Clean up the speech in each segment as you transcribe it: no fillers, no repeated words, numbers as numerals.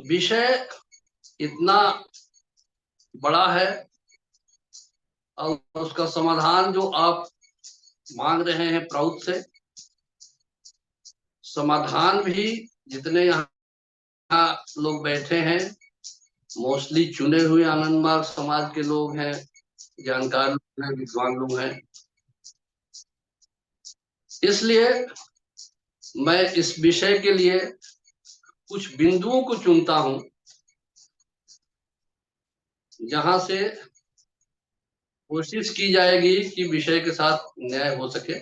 विषय इतना बड़ा है और उसका समाधान जो आप मांग रहे हैं प्राउड से, समाधान भी जितने यहाँ लोग बैठे हैं मोस्टली चुने हुए आनंद मार्ग समाज के लोग हैं, जानकार लोग हैं, विद्वान लोग हैं। इसलिए मैं इस विषय के लिए कुछ बिंदुओं को चुनता हूं जहां से कोशिश की जाएगी कि विषय के साथ न्याय हो सके।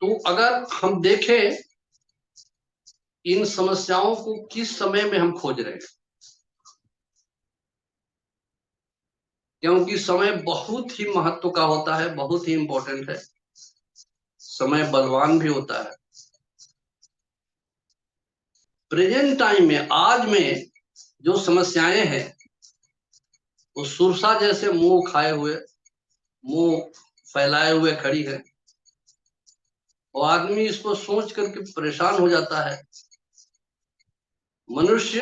तो अगर हम देखें इन समस्याओं को किस समय में हम खोज रहे हैं, क्योंकि समय बहुत ही महत्व का होता है, बहुत ही इंपॉर्टेंट है, समय बलवान भी होता है। प्रेजेंट टाइम में, आज में जो समस्याएं हैं वो सुरसा जैसे मुंह खाए हुए, मुंह फैलाए हुए खड़ी है और आदमी इसको सोच करके परेशान हो जाता है। मनुष्य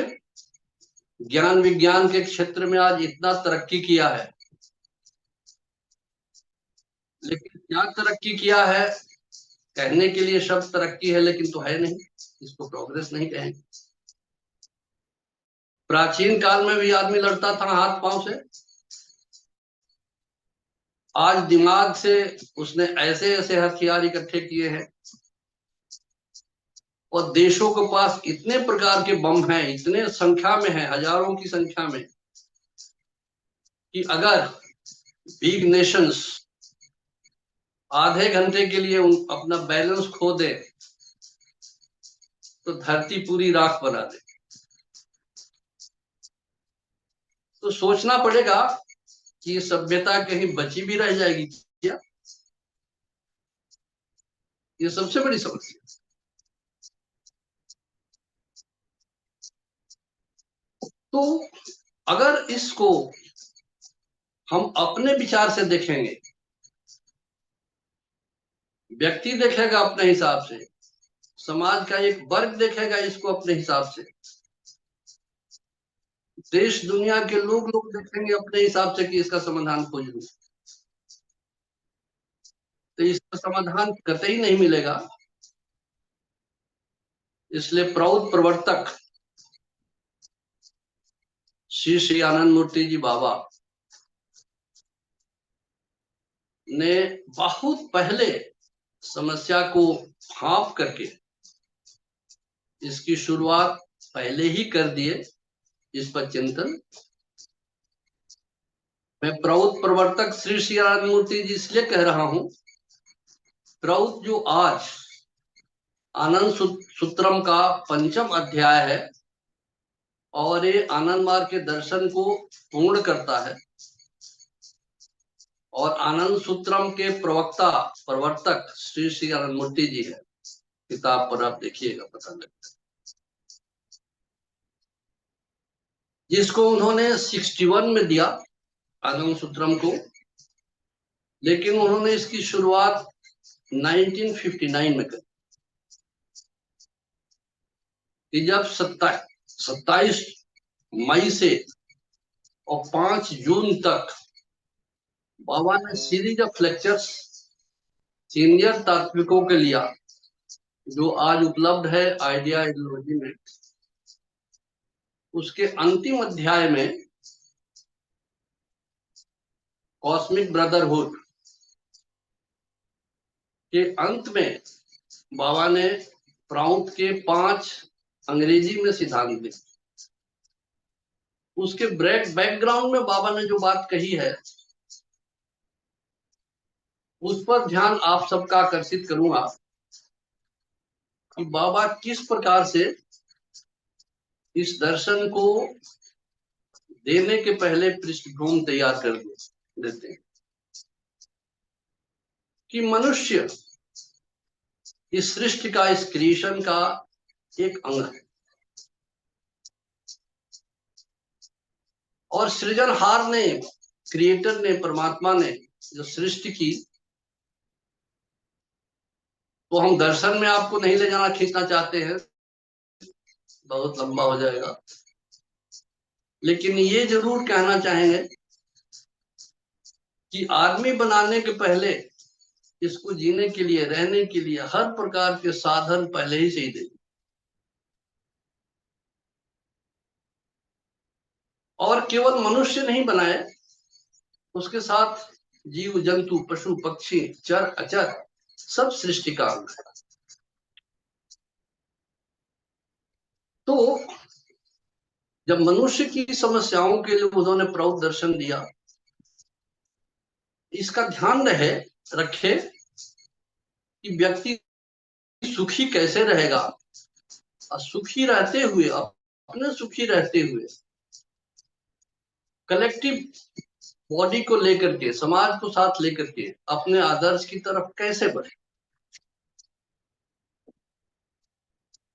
ज्ञान विज्ञान के क्षेत्र में आज इतना तरक्की किया है, लेकिन क्या तरक्की किया है, कहने के लिए शब्द तरक्की है लेकिन तो है नहीं, इसको प्रोग्रेस नहीं कहेंगे। प्राचीन काल में भी आदमी लड़ता था हाथ पांव से, आज दिमाग से उसने ऐसे ऐसे हथियार इकट्ठे किए हैं और देशों के पास इतने प्रकार के बम हैं, इतने संख्या में है, हजारों की संख्या में, कि अगर बिग नेशंस आधे घंटे के लिए अपना बैलेंस खो दे तो धरती पूरी राख बना दे। तो सोचना पड़ेगा कि ये सभ्यता कहीं बची भी रह जाएगी क्या, ये सबसे बड़ी समस्या। तो अगर इसको हम अपने विचार से देखेंगे, व्यक्ति देखेगा अपने हिसाब से, समाज का एक वर्ग देखेगा इसको अपने हिसाब से, देश दुनिया के लोग देखेंगे अपने हिसाब से कि इसका समाधान खोज लूं, तो इसका समाधान कतई नहीं मिलेगा। इसलिए प्रौढ़ प्रवर्तक श्री श्री आनंद मूर्ति जी बाबा ने बहुत पहले समस्या को भांप करके इसकी शुरुआत पहले ही कर दिए। इस पर चिंतन मैं प्रौढ़ प्रवर्तक श्री श्री आनंद मूर्ति जी इसलिए कह रहा हूं, प्रौढ़ जो आज आनंद सूत्रम का 5वां अध्याय है और ये आनंद मार्ग के दर्शन को पूर्ण करता है, और आनंद सूत्रम के प्रवक्ता प्रवर्तक श्री श्री आनंद मूर्ति जी है। किताब पर आप देखिएगा, पता लगता है। जिसको उन्होंने 61 में दिया आनंद सूत्रम को, लेकिन उन्होंने इसकी शुरुआत 1959 में करी कि जब 27 मई से और 5 जून तक बाबा ने सीरीज ऑफ लेक्चर्स सीनियर तात्विकों के लिया, जो आज उपलब्ध है आइडिया आइडियोलॉजी में। उसके अंतिम अध्याय में कॉस्मिक ब्रदरहुड के अंत में बाबा ने प्राउंट के 5 अंग्रेजी में सिद्धांत दिए। उसके बैकग्राउंड में बाबा ने जो बात कही है उस पर ध्यान आप सबका आकर्षित करूंगा कि बाबा किस प्रकार से इस दर्शन को देने के पहले पृष्ठभूमि तैयार कर देते हैं कि मनुष्य इस सृष्टि का, इस क्रिएशन का एक अंग है और सृजनहार ने, क्रिएटर ने, परमात्मा ने जो सृष्टि की तो हम दर्शन में आपको नहीं ले जाना, खींचना चाहते हैं, बहुत लंबा हो जाएगा। लेकिन ये जरूर कहना चाहेंगे कि आदमी बनाने के पहले इसको जीने के लिए, रहने के लिए हर प्रकार के साधन पहले ही से ही दे, और केवल मनुष्य नहीं बनाए, उसके साथ जीव जंतु पशु पक्षी चर अचर सब सृष्टि का अंग है। तो जब मनुष्य की समस्याओं के लिए उन्होंने प्रौढ़ दर्शन दिया, इसका ध्यान रखे कि व्यक्ति सुखी कैसे रहेगा, और सुखी रहते हुए, अपने सुखी रहते हुए कलेक्टिव बॉडी को लेकर के, समाज को साथ लेकर के अपने आदर्श की तरफ कैसे बढ़े,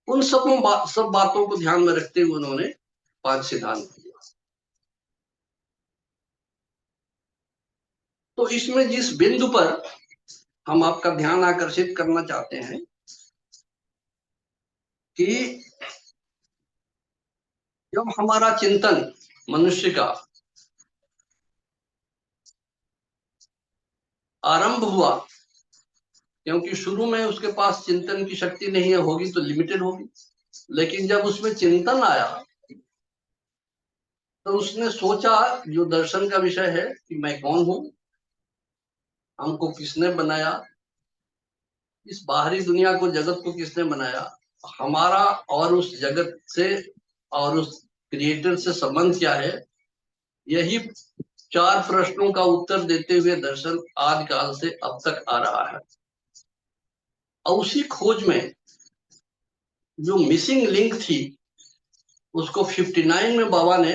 उन सब बातों को ध्यान में रखते हुए उन्होंने 5 सिद्धांत दिया। तो इसमें जिस बिंदु पर हम आपका ध्यान आकर्षित करना चाहते हैं कि जब हमारा चिंतन मनुष्य का आरंभ हुआ, क्योंकि शुरू में उसके पास चिंतन की शक्ति नहीं है, होगी तो लिमिटेड होगी, लेकिन जब उसमें चिंतन आया तो उसने सोचा, जो दर्शन का विषय है, कि मैं कौन हूं, हमको किसने बनाया, इस बाहरी दुनिया को, जगत को किसने बनाया, हमारा और उस जगत से और उस क्रिएटर से संबंध क्या है। यही 4 प्रश्नों का उत्तर देते हुए दर्शन आदि काल से अब तक आ रहा है। और उसी खोज में जो मिसिंग लिंक थी, उसको 59 में बाबा ने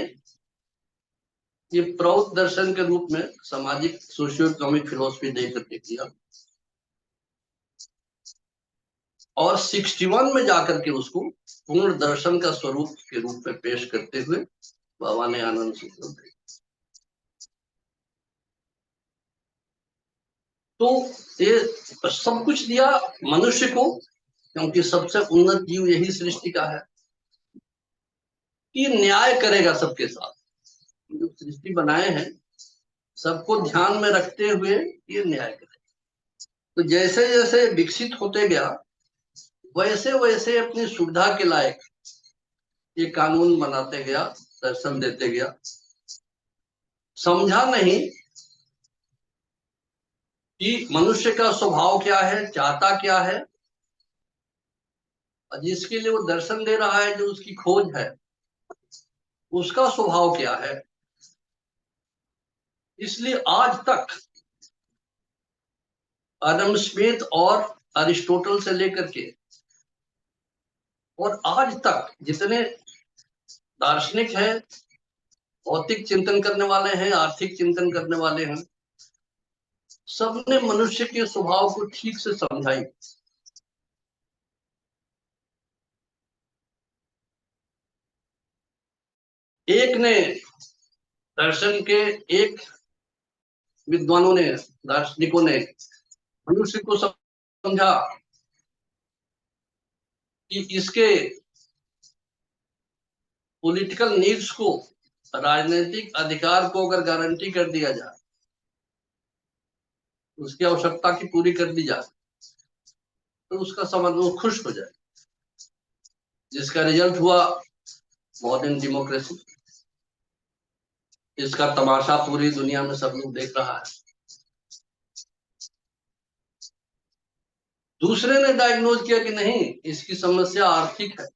ये प्रौढ़ दर्शन के रूप में सामाजिक सोशियो इकोनॉमिक फिलोसफी दे करके किया, और 61 में जाकर के उसको पूर्ण दर्शन का स्वरूप के रूप में पेश करते हुए बाबा ने आनंद सूत्र दिया। तो ये सब कुछ दिया मनुष्य को, क्योंकि सबसे उन्नत जीव यही सृष्टि का है, कि न्याय करेगा सबके साथ। जो सृष्टि बनाए हैं सबको ध्यान में रखते हुए ये न्याय करेगा। तो जैसे जैसे विकसित होते गया, वैसे वैसे अपनी सुविधा के लायक ये कानून बनाते गया, दर्शन देते गया। समझा नहीं कि मनुष्य का स्वभाव क्या है, चाहता क्या है, और जिसके लिए वो दर्शन दे रहा है, जो उसकी खोज है, उसका स्वभाव क्या है। इसलिए आज तक एडम स्मिथ और अरिस्टोटल से लेकर के और आज तक जितने दार्शनिक हैं, भौतिक चिंतन करने वाले हैं, आर्थिक चिंतन करने वाले हैं, सबने मनुष्य के स्वभाव को ठीक से समझाई। एक ने दर्शन के, एक विद्वानों ने, दार्शनिकों ने मनुष्य को समझा कि इसके पॉलिटिकल नीड्स को, राजनीतिक अधिकार को अगर गारंटी कर दिया जाए, उसकी आवश्यकता की पूरी कर दी जाए, तो उसका समझ वो खुश हो जाए, जिसका रिजल्ट हुआ मॉडर्न डेमोक्रेसी। इसका तमाशा पूरी दुनिया में सब लोग देख रहा है। दूसरे ने डायग्नोज किया कि नहीं, इसकी समस्या आर्थिक है,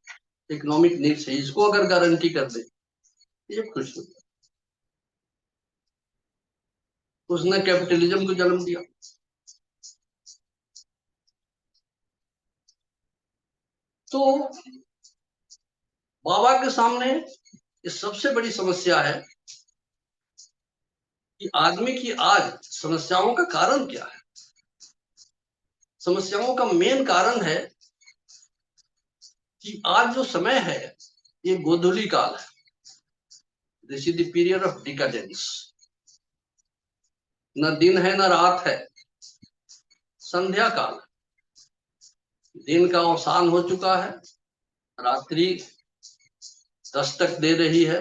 इकोनॉमिक नीड्स है, इसको अगर गारंटी कर दे, ये खुश हो जाए। उसने कैपिटलिज्म को जन्म दिया। तो बाबा के सामने ये सबसे बड़ी समस्या है कि आदमी की आज समस्याओं का कारण क्या है। समस्याओं का मेन कारण है कि आज जो समय है, ये गोधूली काल है। This is the period of decadence. न दिन है न रात है, संध्या काल। दिन का अवसान हो चुका है, रात्रि दस्तक दे रही है।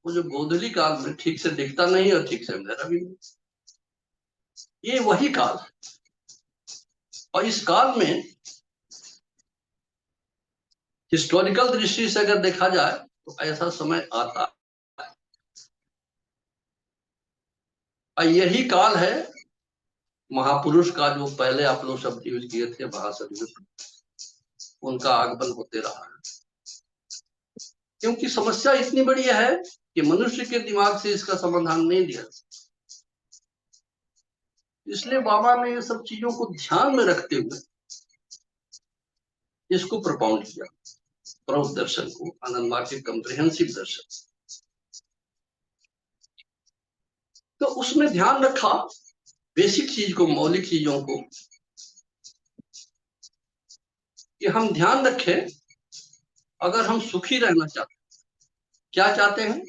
वो जो गोधूली काल में ठीक से दिखता नहीं और ठीक से अंधेरा भी नहीं, ये वही काल है। और इस काल में हिस्टोरिकल दृष्टि से अगर देखा जाए तो ऐसा समय आता है, और यही काल है महापुरुष का, जो पहले आप लोग शब्द यूज किए थे महासंयुक्त, उनका आगमन होते रहा है। क्योंकि समस्या इतनी बड़ी है कि मनुष्य के दिमाग से इसका समाधान नहीं दिया, इसलिए बाबा ने ये सब चीजों को ध्यान में रखते हुए इसको प्रपाउंड किया, प्रौढ़ दर्शन को, आनंद मार्ग के कम्प्रिहेंसिव दर्शन। तो उसमें ध्यान रखा बेसिक चीज को, मौलिक चीजों को, कि हम ध्यान रखें अगर हम सुखी रहना चाहते हैं, क्या चाहते हैं,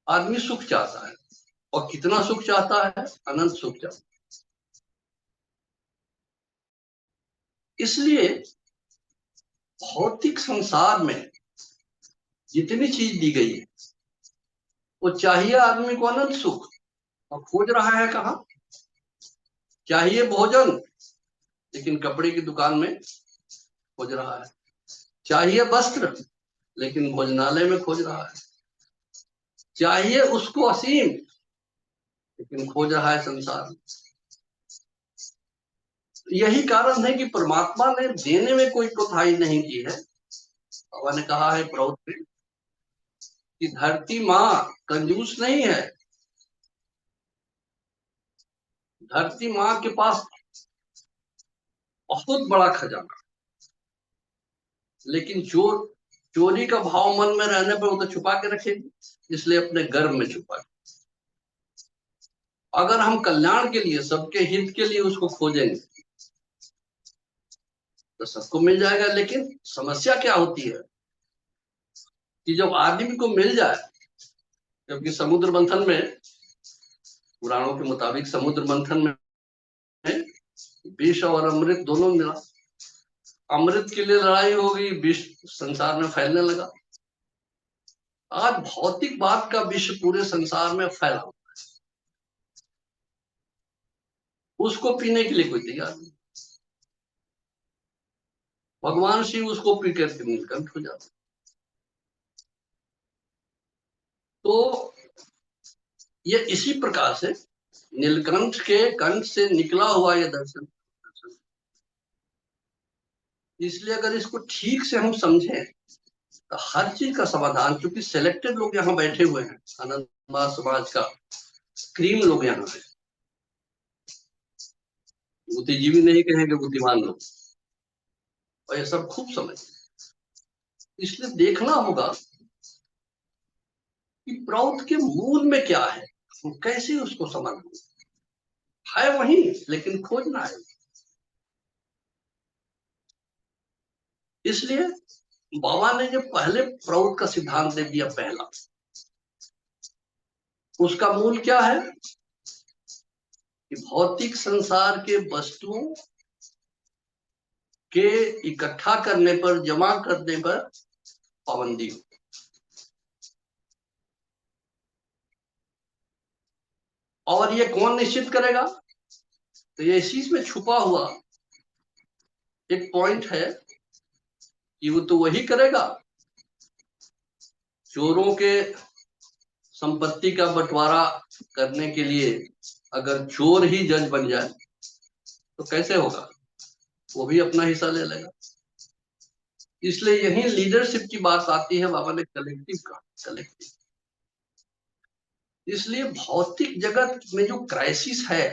आदमी सुख चाहता है, और कितना सुख चाहता है, अनंत सुख चाहता है। इसलिए भौतिक संसार में जितनी चीज दी गई है वो चाहिए आदमी को अनंत सुख, और खोज रहा है कहाँ, चाहिए भोजन लेकिन कपड़े की दुकान में खोज रहा है, चाहिए वस्त्र लेकिन भोजनालय में खोज रहा है, चाहिए उसको असीम लेकिन खोज रहा है संसार में। यही कारण है कि परमात्मा ने देने में कोई कोताही नहीं की है। बाबा ने कहा है प्रौढ़ में कि धरती माँ कंजूस नहीं है, धरती माँ के पास बहुत बड़ा खजाना, लेकिन चोरी का भाव मन में रहने पर वो तो छुपा के रखेगी, इसलिए अपने गर्भ में छुपा। अगर हम कल्याण के लिए, सबके हित के लिए उसको खोजेंगे तो सबको मिल जाएगा। लेकिन समस्या क्या होती है कि जब आदमी को मिल जाए, क्योंकि समुद्र मंथन में, पुराणों के मुताबिक समुद्र मंथन में विष और अमृत दोनों मिला, अमृत के लिए लड़ाई हो गई, विष संसार में फैलने लगा। आज भौतिक बात का विष पूरे संसार में फैला, उसको पीने के लिए कोई तैयार नहीं। भगवान शिव उसको पी करके नीलकंठ हो जाते। तो ये इसी प्रकार से नीलकंठ के कंठ से निकला हुआ ये दर्शन। इसलिए अगर इसको ठीक से हम समझें तो हर चीज का समाधान, क्योंकि सिलेक्टेड लोग यहाँ बैठे हुए हैं, आनंद समाज का क्रीम लोग यहाँ है, बुद्धिजीवी नहीं कहेंगे, बुद्धिमान लोग, और ये सब खूब समझ। इसलिए देखना होगा कि प्रौढ़ के मूल में क्या है, कैसे उसको समझना है, वही लेकिन खोजना है। इसलिए बाबा ने जो पहले प्रौढ़ का सिद्धांत दे दिया, पहला, उसका मूल क्या है कि भौतिक संसार के वस्तुओं के इकट्ठा करने पर, जमा करने पर पाबंदी हो। और ये कौन निश्चित करेगा, तो ये इसी में छुपा हुआ एक पॉइंट है कि वो तो वही करेगा, चोरों के संपत्ति का बंटवारा करने के लिए अगर चोर ही जज बन जाए तो कैसे होगा, वो भी अपना हिस्सा ले लेगा। इसलिए यही लीडरशिप की बात आती है, बाबा ने कलेक्टिव का, कलेक्टिव। इसलिए भौतिक जगत में जो क्राइसिस है,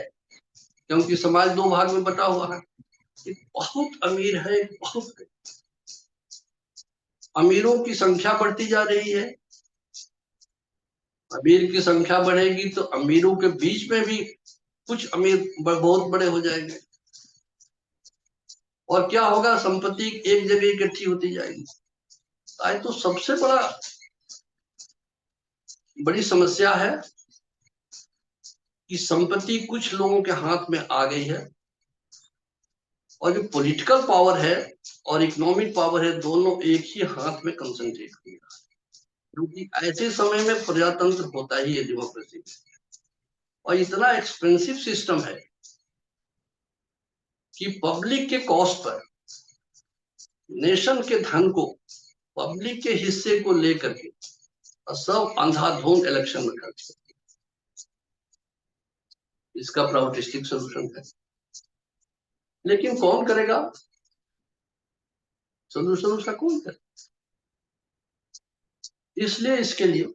क्योंकि समाज दो भाग में बटा हुआ है, बहुत अमीर है, बहुत अमीरों की संख्या बढ़ती जा रही है। अमीर की संख्या बढ़ेगी तो अमीरों के बीच में भी कुछ अमीर बहुत बड़े हो जाएंगे, और क्या होगा, संपत्ति एक जगह इकट्ठी होती जाएगी। आज तो सबसे बड़ी समस्या है कि संपत्ति कुछ लोगों के हाथ में आ गई है, और जो पॉलिटिकल पावर है और इकोनॉमिक पावर है, दोनों एक ही हाथ में कंसंट्रेट किया, क्योंकि ऐसे समय में प्रजातंत्र होता ही है डेमोक्रेसी, और इतना एक्सपेंसिव सिस्टम है कि पब्लिक के कॉस्ट पर, नेशन के धन को, पब्लिक के हिस्से को लेकर के सब अंधाधुंध इलेक्शन में खर्च करते। इसका प्राउडिस्टिक सोल्यूशन है, लेकिन कौन करेगा? सोल्यूशन उसका कौन करेगा? इसलिए इसके लिए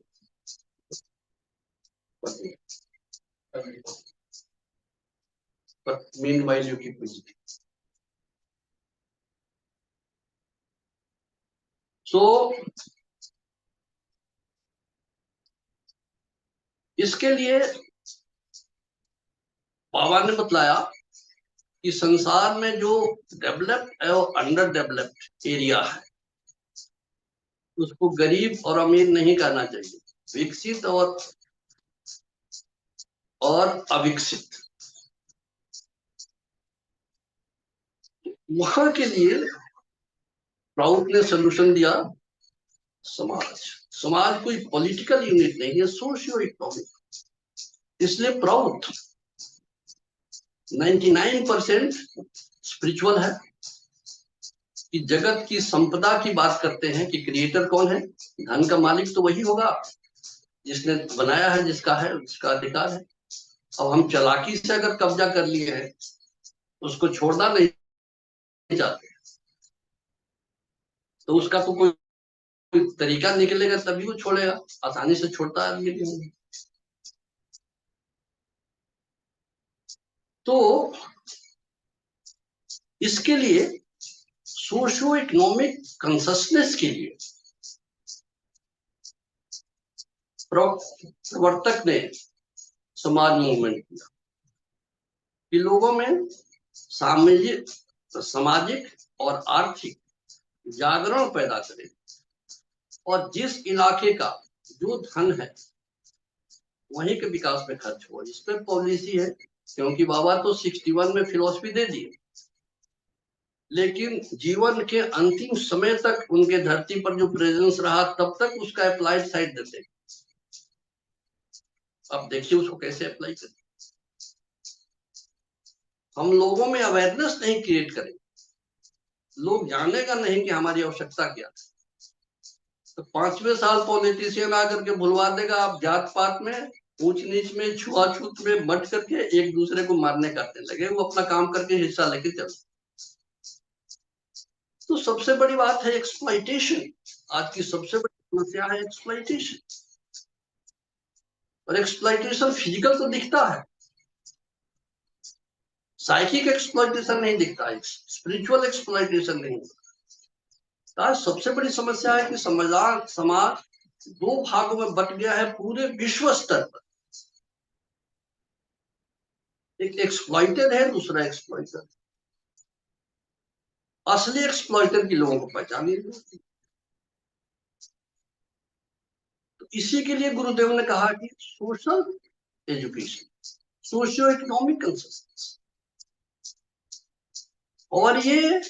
meanwhile you keep visiting. So इसके लिए बाबा ने बतलाया कि संसार में जो डेवलप्ड और अंडर डेवलप्ड एरिया है, उसको गरीब और अमीर नहीं कहना चाहिए, विकसित और अविकसित। वहां के लिए प्राउड ने सोल्यूशन दिया, समाज। समाज कोई पॉलिटिकल यूनिट नहीं है, सोशियो इकोनॉमिक। इसलिए प्राउड 99% स्पिरिचुअल है, कि जगत की संपदा की बात करते हैं कि क्रिएटर कौन है, धन का मालिक तो वही होगा जिसने बनाया है, जिसका है, जिसका अधिकार है। अब हम चालाकी से अगर कब्जा कर लिए हैं, उसको छोड़ना नहीं चाहते, तो उसका तो कोई तरीका निकलेगा तभी वो छोड़ेगा, आसानी से छोड़ता आदमी नहीं। तो इसके लिए सोशियो इकोनॉमिक कंससनेस के लिए प्रवर्तक ने समाज मूवमेंट किया, कि लोगों में सामाजिक और आर्थिक जागरण पैदा करे, और जिस इलाके का जो धन है वहीं के विकास में खर्च हो। इस पर पॉलिसी है, क्योंकि बाबा तो 61 में फिलॉसफी दे दिए, लेकिन जीवन के अंतिम समय तक उनके धरती पर जो प्रेजेंस रहा, तब तक उसका अप्लाइड साइड देते। अब देखिए उसको कैसे अप्लाई करें। हम लोगों में अवेयरनेस नहीं क्रिएट करें, लोग जानेगा नहीं कि हमारी आवश्यकता क्या है, तो 5वें साल पॉलिटिशियन आकर के भुलवा देगा। आप जात पात में, ऊंच नीच में, छुआछूत में बट करके एक दूसरे को मारने करने लगे, वो अपना काम करके हिस्सा लेके चल। तो सबसे बड़ी बात है एक्सप्लॉइटेशन। आज की सबसे बड़ी समस्या है एक्सप्लॉइटेशन, और एक्सप्लॉइटेशन फिजिकल तो दिखता है, साइकिक एक्सप्लॉइटेशन नहीं दिखता है, स्पिरिचुअल एक्सप्लॉइटेशन नहीं दिखता। आज सबसे बड़ी समस्या है कि समाज 2 भागों में बट गया है पूरे विश्व स्तर पर। एक एक्सप्लॉइटेड है, दूसरा एक्सप्लॉइटर। असली एक्सप्लॉइटर की लोगों को पहचान नहीं होती। तो इसी के लिए गुरुदेव ने कहा कि social education, socio economic concept. और ये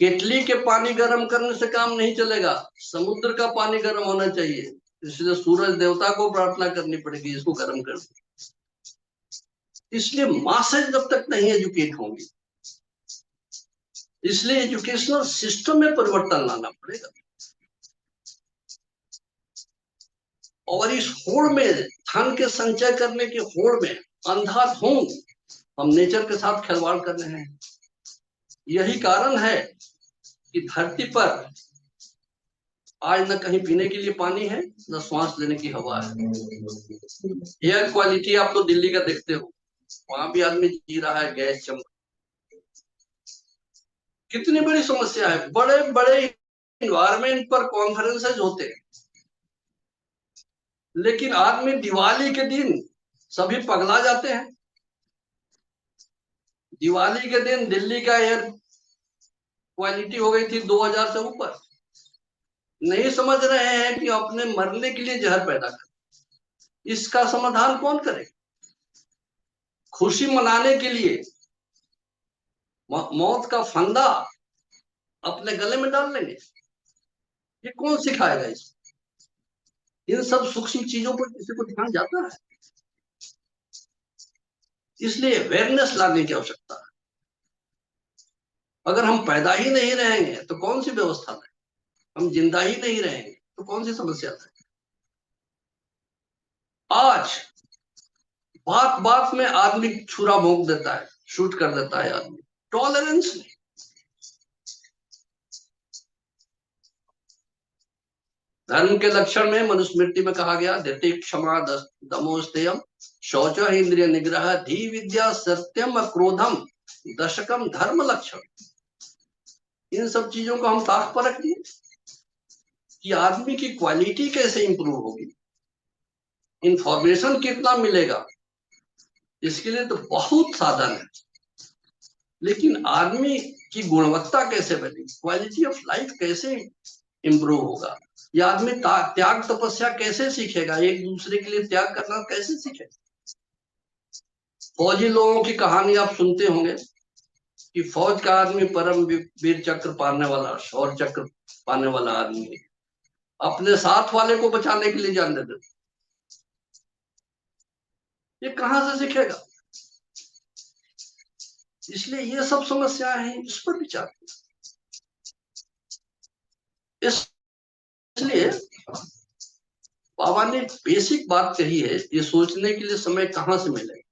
केटली के पानी गर्म करने से काम नहीं चलेगा, समुद्र का पानी गर्म होना चाहिए। इसलिए सूरज देवता को प्रार्थना करनी पड़ेगी, इसको गर्म कर दे। इसलिए मासेज जब तक नहीं एजुकेट होंगी, इसलिए एजुकेशनल सिस्टम में परिवर्तन लाना पड़ेगा। और इस होड़ में, धन के संचय करने की होड़ में अंधाधुंध हम नेचर के साथ खिलवाड़ कर रहे हैं। यही कारण है कि धरती पर आज न कहीं पीने के लिए पानी है, न श्वास लेने की हवा है। एयर क्वालिटी आप तो दिल्ली का देखते हो, वहां भी आदमी जी रहा है गैस चमक। कितनी बड़ी समस्या है। बड़े बड़े इन्वायरमेंट पर कॉन्फ्रेंसेज होते हैं, लेकिन आदमी दिवाली के दिन सभी पगला जाते हैं। दिवाली के दिन दिल्ली का एयर क्वालिटी हो गई थी 2000 से ऊपर। नहीं समझ रहे हैं कि अपने मरने के लिए जहर पैदा कर। इसका समाधान कौन करे? खुशी मनाने के लिए मौत का फंदा अपने गले में डाल लेंगे। ये कौन सिखाएगा इसको? इन सब सूक्ष्म चीजों पर किसी को ध्यान जाता है? इसलिए अवेयरनेस लाने की आवश्यकता है। अगर हम पैदा ही नहीं रहेंगे तो कौन सी व्यवस्था है? हम जिंदा ही नहीं रहेंगे तो कौन सी समस्या है? आज बात बात में आदमी छुरा भोंक देता है, शूट कर देता है आदमी। टॉलरेंस नहीं। धर्म के लक्षण में मनुस्मृति में कहा गया, धृति क्षमा दमोस्तेयम शौच इंद्रिय निग्रह धी विद्या सत्यम क्रोधम दशकम धर्म लक्षण। इन सब चीजों को हम ताक पर रख दिए कि आदमी की क्वालिटी कैसे इंप्रूव होगी, इंफॉर्मेशन कितना मिलेगा, इसके लिए तो बहुत साधन है। लेकिन आदमी की गुणवत्ता कैसे बनेगी, क्वालिटी ऑफ लाइफ कैसे इंप्रूव होगा, ये आदमी त्याग तपस्या कैसे सीखेगा, एक दूसरे के लिए त्याग करना कैसे सीखेगा? फौजी लोगों की कहानी आप सुनते होंगे कि फौज का आदमी परम वीर चक्र पाने वाला, शौर्य चक्र पाने वाला आदमी अपने साथ वाले को बचाने के लिए जान दे देते। ये कहां से सीखेगा? इसलिए ये सब समस्याएं हैं, इस पर विचार। इसलिए बाबा ने बेसिक बात कही है, ये सोचने के लिए समय कहां से मिलेगा?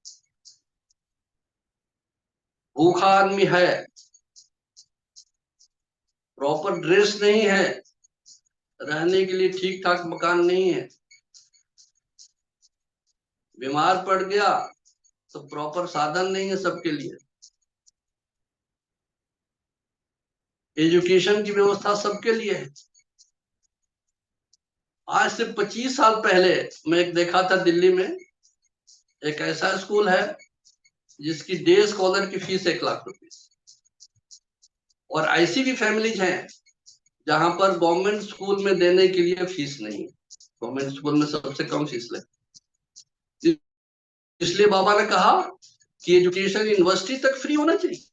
भूखा आदमी है, प्रॉपर ड्रेस नहीं है, रहने के लिए ठीक ठाक मकान नहीं है, बीमार पड़ गया तो प्रॉपर साधन नहीं है सबके लिए, एजुकेशन की व्यवस्था सबके लिए है। आज से 25 साल पहले मैं एक देखा था दिल्ली में, एक ऐसा स्कूल है जिसकी डे स्कॉलर की फीस 1 लाख रुपए, और ऐसी भी फैमिलीज हैं जहां पर गवर्नमेंट स्कूल में देने के लिए फीस नहीं है, गवर्नमेंट स्कूल में सबसे कम फीस ले। इसलिए बाबा ने कहा कि एजुकेशन यूनिवर्सिटी तक फ्री होना चाहिए।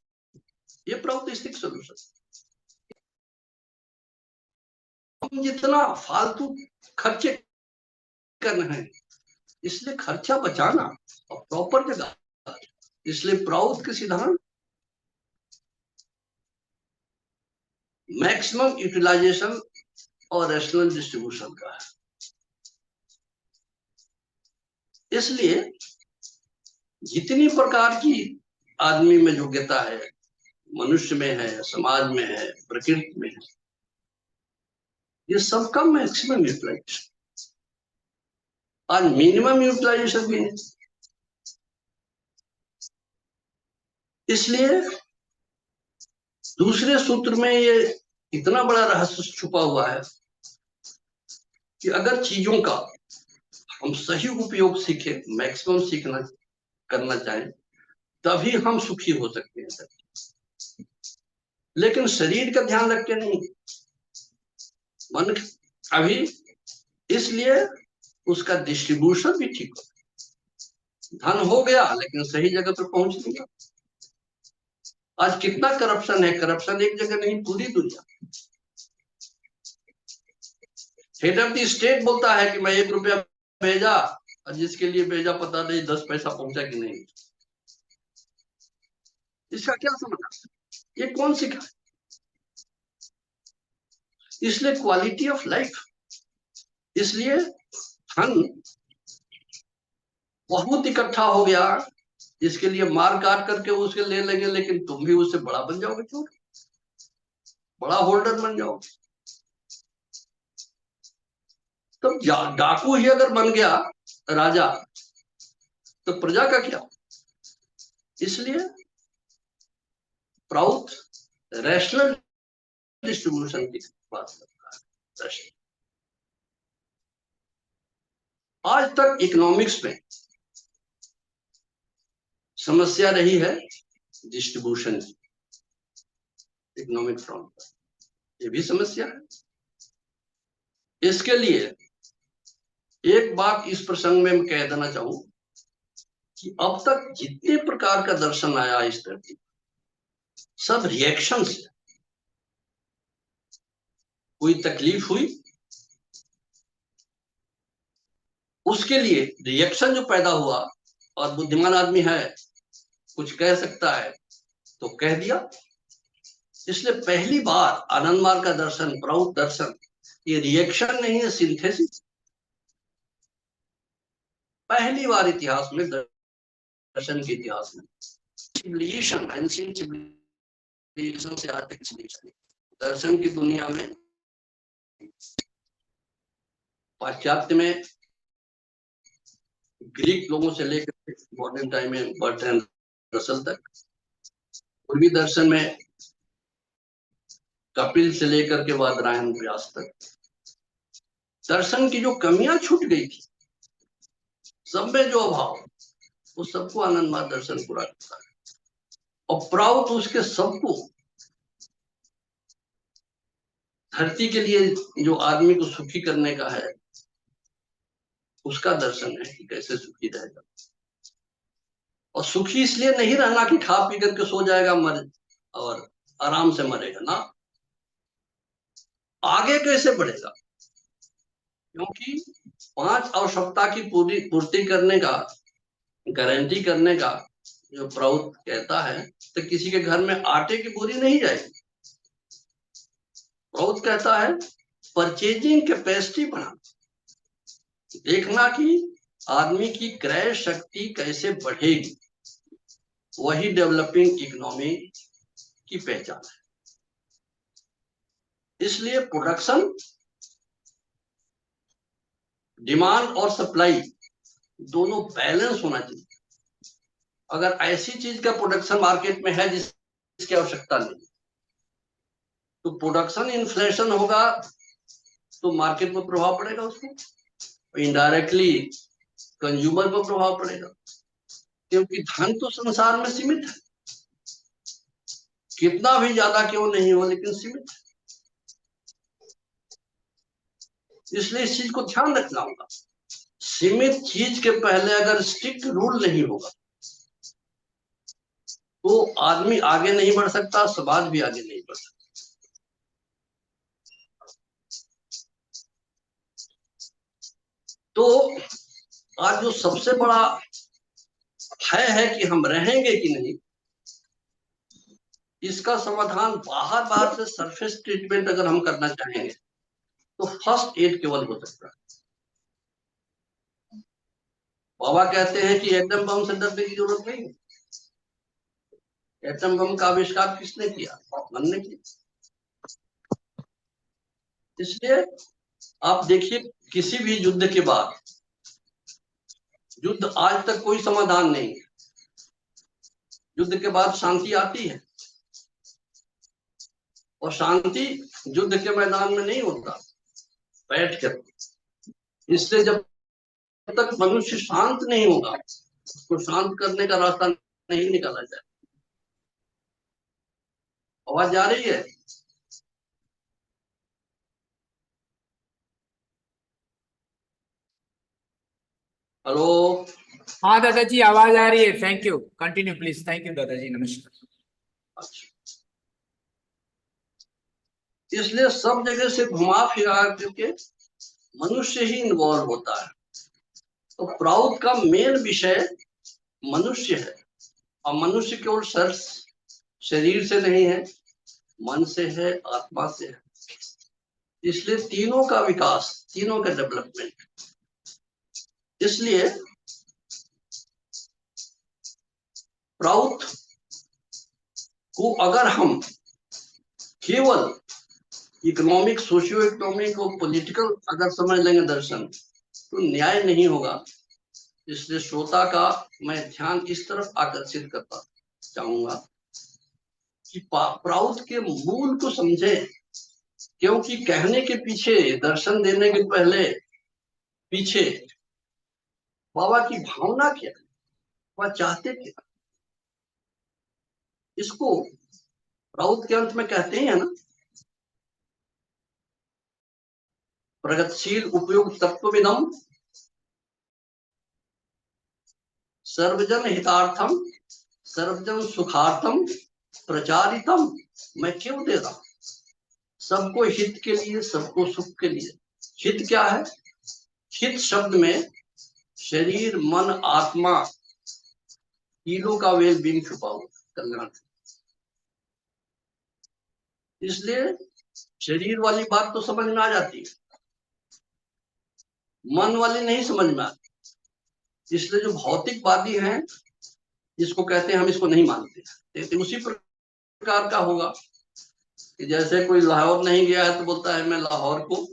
ये प्राउडिस्टिक सोल्यूशन। हम जितना फालतू खर्चे कर रहे हैं, इसलिए खर्चा बचाना और प्रॉपर जगह, इसलिए प्राउड के सिद्धांत मैक्सिमम यूटिलाइजेशन और रैशनल डिस्ट्रीब्यूशन का है। इसलिए जितनी प्रकार की आदमी में योग्यता है, मनुष्य में है, समाज में है, प्रकृति में है, ये सबका मैक्सिमम यूटिलाइजेशन। आज मिनिमम यूटिलाइजेशन भी नहीं। इसलिए दूसरे सूत्र में ये इतना बड़ा रहस्य छुपा हुआ है कि अगर चीजों का हम सही उपयोग सीखे, मैक्सिमम सीखना करना चाहें, तभी हम सुखी हो सकते हैं। लेकिन शरीर का ध्यान रख के नहीं, मन अभी, इसलिए उसका डिस्ट्रीब्यूशन भी ठीक हो। धन हो गया लेकिन सही जगह पर पहुंच नहीं गया। आज कितना करप्शन है, करप्शन एक जगह नहीं, पूरी दुनिया। हेड ऑफ द स्टेट बोलता है कि मैं 1 रुपया भेजा, और जिसके लिए भेजा पता नहीं 10 पैसा पहुंचा कि नहीं। इसका क्या समझ, ये कौन सिखा? इसलिए क्वालिटी ऑफ लाइफ, इसलिए धन बहुत इकट्ठा हो गया, इसके लिए मार काट करके उसके ले लेंगे, लेकिन तुम भी उससे बड़ा बन जाओगे, क्यों? बड़ा होल्डर बन जाओगे। तो डाकू ही अगर बन गया राजा, तो प्रजा का क्या? इसलिए प्राउथ रैशनल डिस्ट्रीब्यूशन की बात करता है। आज तक इकोनॉमिक्स में समस्या रही है डिस्ट्रीब्यूशन की, इकोनॉमिक फ्रंट पर ये भी समस्या है। इसके लिए एक बात इस प्रसंग में मैं कह देना चाहूं कि अब तक जितने प्रकार का दर्शन आया इस धरती, सब रिएक्शन से। कोई तकलीफ हुई, उसके लिए रिएक्शन जो पैदा हुआ, और बुद्धिमान आदमी है, कुछ कह सकता है तो कह दिया। इसलिए पहली बार आनंद मार्ग का दर्शन, प्रौढ़ दर्शन, ये रिएक्शन नहीं है, सिंथेसिस। पहली बार इतिहास में, दर्शन के इतिहास में, सिविलाइजेशन, एंशिएंट सिविलाइजेशन से आज तक सिविलाइजेशन, दर्शन की दुनिया में, पाश्चात्य में ग्रीक लोगों से लेकर मॉडर्न टाइम में बर्ट्रैंड रसल तक, पूर्वी दर्शन में कपिल से लेकर के बादरायण व्यास तक, दर्शन की जो कमियां छूट गई थी, सब में जो अभाव, वो सबको आनंद मार्ग दर्शन पूरा करता है। और प्राउत उसके सबको, धरती के लिए जो आदमी को सुखी करने का है, उसका दर्शन है कि कैसे सुखी रहेगा। और सुखी इसलिए नहीं रहना कि खा पी करके सो जाएगा, मर और आराम से मरेगा ना, आगे कैसे बढ़ेगा। क्योंकि 5 आवश्यकता की पूर्ति करने का, गारंटी करने का जो प्रौत कहता है, तो किसी के घर में आटे की बोरी नहीं जाएगी। प्रौत कहता है परचेजिंग कैपेसिटी बढ़ाना, देखना कि आदमी की क्रय शक्ति कैसे बढ़ेगी, वही डेवलपिंग इकोनॉमी की पहचान है। इसलिए प्रोडक्शन, डिमांड और सप्लाई दोनों बैलेंस होना चाहिए। अगर ऐसी चीज का प्रोडक्शन मार्केट में है जिसकी आवश्यकता नहीं, तो प्रोडक्शन इन्फ्लेशन होगा, तो मार्केट पर प्रभाव पड़ेगा, उसको इनडायरेक्टली कंज्यूमर पर प्रभाव पड़ेगा। क्योंकि धन तो संसार में सीमित है, कितना भी ज्यादा क्यों नहीं हो, लेकिन सीमित है। इसलिए इस चीज को ध्यान रखना होगा। सीमित चीज के पहले अगर स्ट्रिक्ट रूल नहीं होगा, तो आदमी आगे नहीं बढ़ सकता, समाज भी आगे नहीं बढ़ सकता। तो आज जो सबसे बड़ा भय है कि हम रहेंगे कि नहीं, इसका समाधान बाहर बाहर से सरफेस ट्रीटमेंट अगर हम करना चाहेंगे, तो फर्स्ट एड केवल हो सकता है। बाबा कहते हैं कि एटम बम से डरने की जरूरत नहीं है। एटम बम का आविष्कार किसने किया? मन ने किया। इसलिए आप देखिए, किसी भी युद्ध के बाद, युद्ध आज तक कोई समाधान नहीं है। युद्ध के बाद शांति आती है, और शांति युद्ध के मैदान में नहीं होता, बैठ कर। इससे जब तक मनुष्य शांत नहीं होगा, उसको शांत करने का रास्ता नहीं निकाला जाए। आवाज जा रही है? हेलो? हाँ दादाजी, आवाज आ रही है। Thank you, continue please. Thank you दादाजी, नमस्कार। अच्छा, इसलिए सब जगह से घुमा फिरा करके मनुष्य ही इन्वॉल्व होता है। तो प्राउड का मेन विषय मनुष्य है, और मनुष्य केवल शरीर से नहीं है, मन से है, आत्मा से है। इसलिए तीनों का विकास, तीनों का डेवलपमेंट। इसलिए प्राउड को अगर हम केवल इकोनॉमिक, सोशियो इकोनॉमिक और पॉलिटिकल अगर समझ लेंगे दर्शन, तो न्याय नहीं होगा। इसलिए श्रोता का मैं ध्यान इस तरफ आकर्षित करता चाहूंगा कि प्राउड के मूल को समझे। क्योंकि कहने के पीछे, दर्शन देने के पहले पीछे बाबा की भावना क्या है, वह चाहते क्या। इसको प्राउड के अंत में कहते हैं ना, प्रगतिशील उपयोग तत्वविदम सर्वजन हितार्थम सर्वजन सुखार्थम प्रचारितम, मैं क्यों दे रहा हूं? सबको हित के लिए, सबको सुख के लिए। हित क्या है? हित शब्द में शरीर, मन, आत्मा, तीनों का वेल बींग छुपा हुआ, कल्याण। इसलिए शरीर वाली बात तो समझ में आ जाती है, मन वाली नहीं समझ में आती। इसलिए जो भौतिकवादी हैं, जिसको कहते हैं हम इसको नहीं मानते, तो उसी प्रकार का होगा कि जैसे कोई लाहौर नहीं गया है तो बोलता है मैं लाहौर को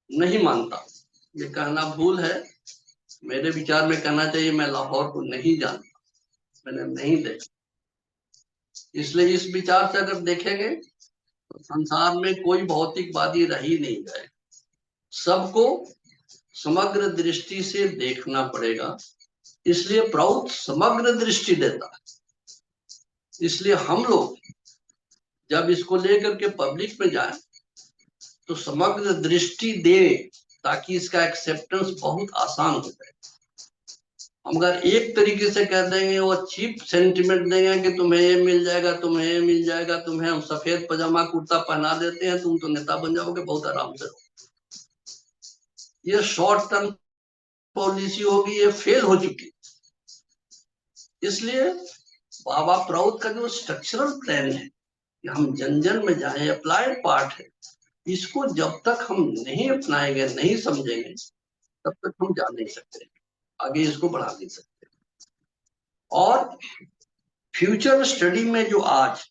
नहीं मानता। ये कहना भूल है। मेरे विचार में कहना चाहिए मैं लाहौर को नहीं जानता, मैंने नहीं देखा। इसलिए इस विचार से अगर देखेंगे तो संसार में कोई भौतिकवादी रह ही नहीं गए। सबको समग्र दृष्टि से देखना पड़ेगा। इसलिए प्रौत समग्र दृष्टि देता है। इसलिए हम लोग जब इसको लेकर के पब्लिक में जाए तो समग्र दृष्टि दे, ताकि इसका एक्सेप्टेंस बहुत आसान हो जाए। हम अगर एक तरीके से कह देंगे, वो चीप सेंटिमेंट देंगे कि तुम्हें ये मिल जाएगा, तुम्हें ये मिल जाएगा, तुम्हें हम सफेद पजामा कुर्ता पहना देते हैं, तुम तो नेता बन जाओगे, बहुत आराम से। ये शॉर्ट टर्म पॉलिसी होगी, ये फेल हो चुकी। इसलिए बाबा प्रौत का जो स्ट्रक्चरल प्लान है कि हम जन जन में जाए, अप्लाइड पार्ट है, इसको जब तक हम नहीं अपनाएंगे, नहीं समझेंगे, तब तक हम जा नहीं सकते, आगे इसको बढ़ा नहीं सकते। और फ्यूचर स्टडी में जो आज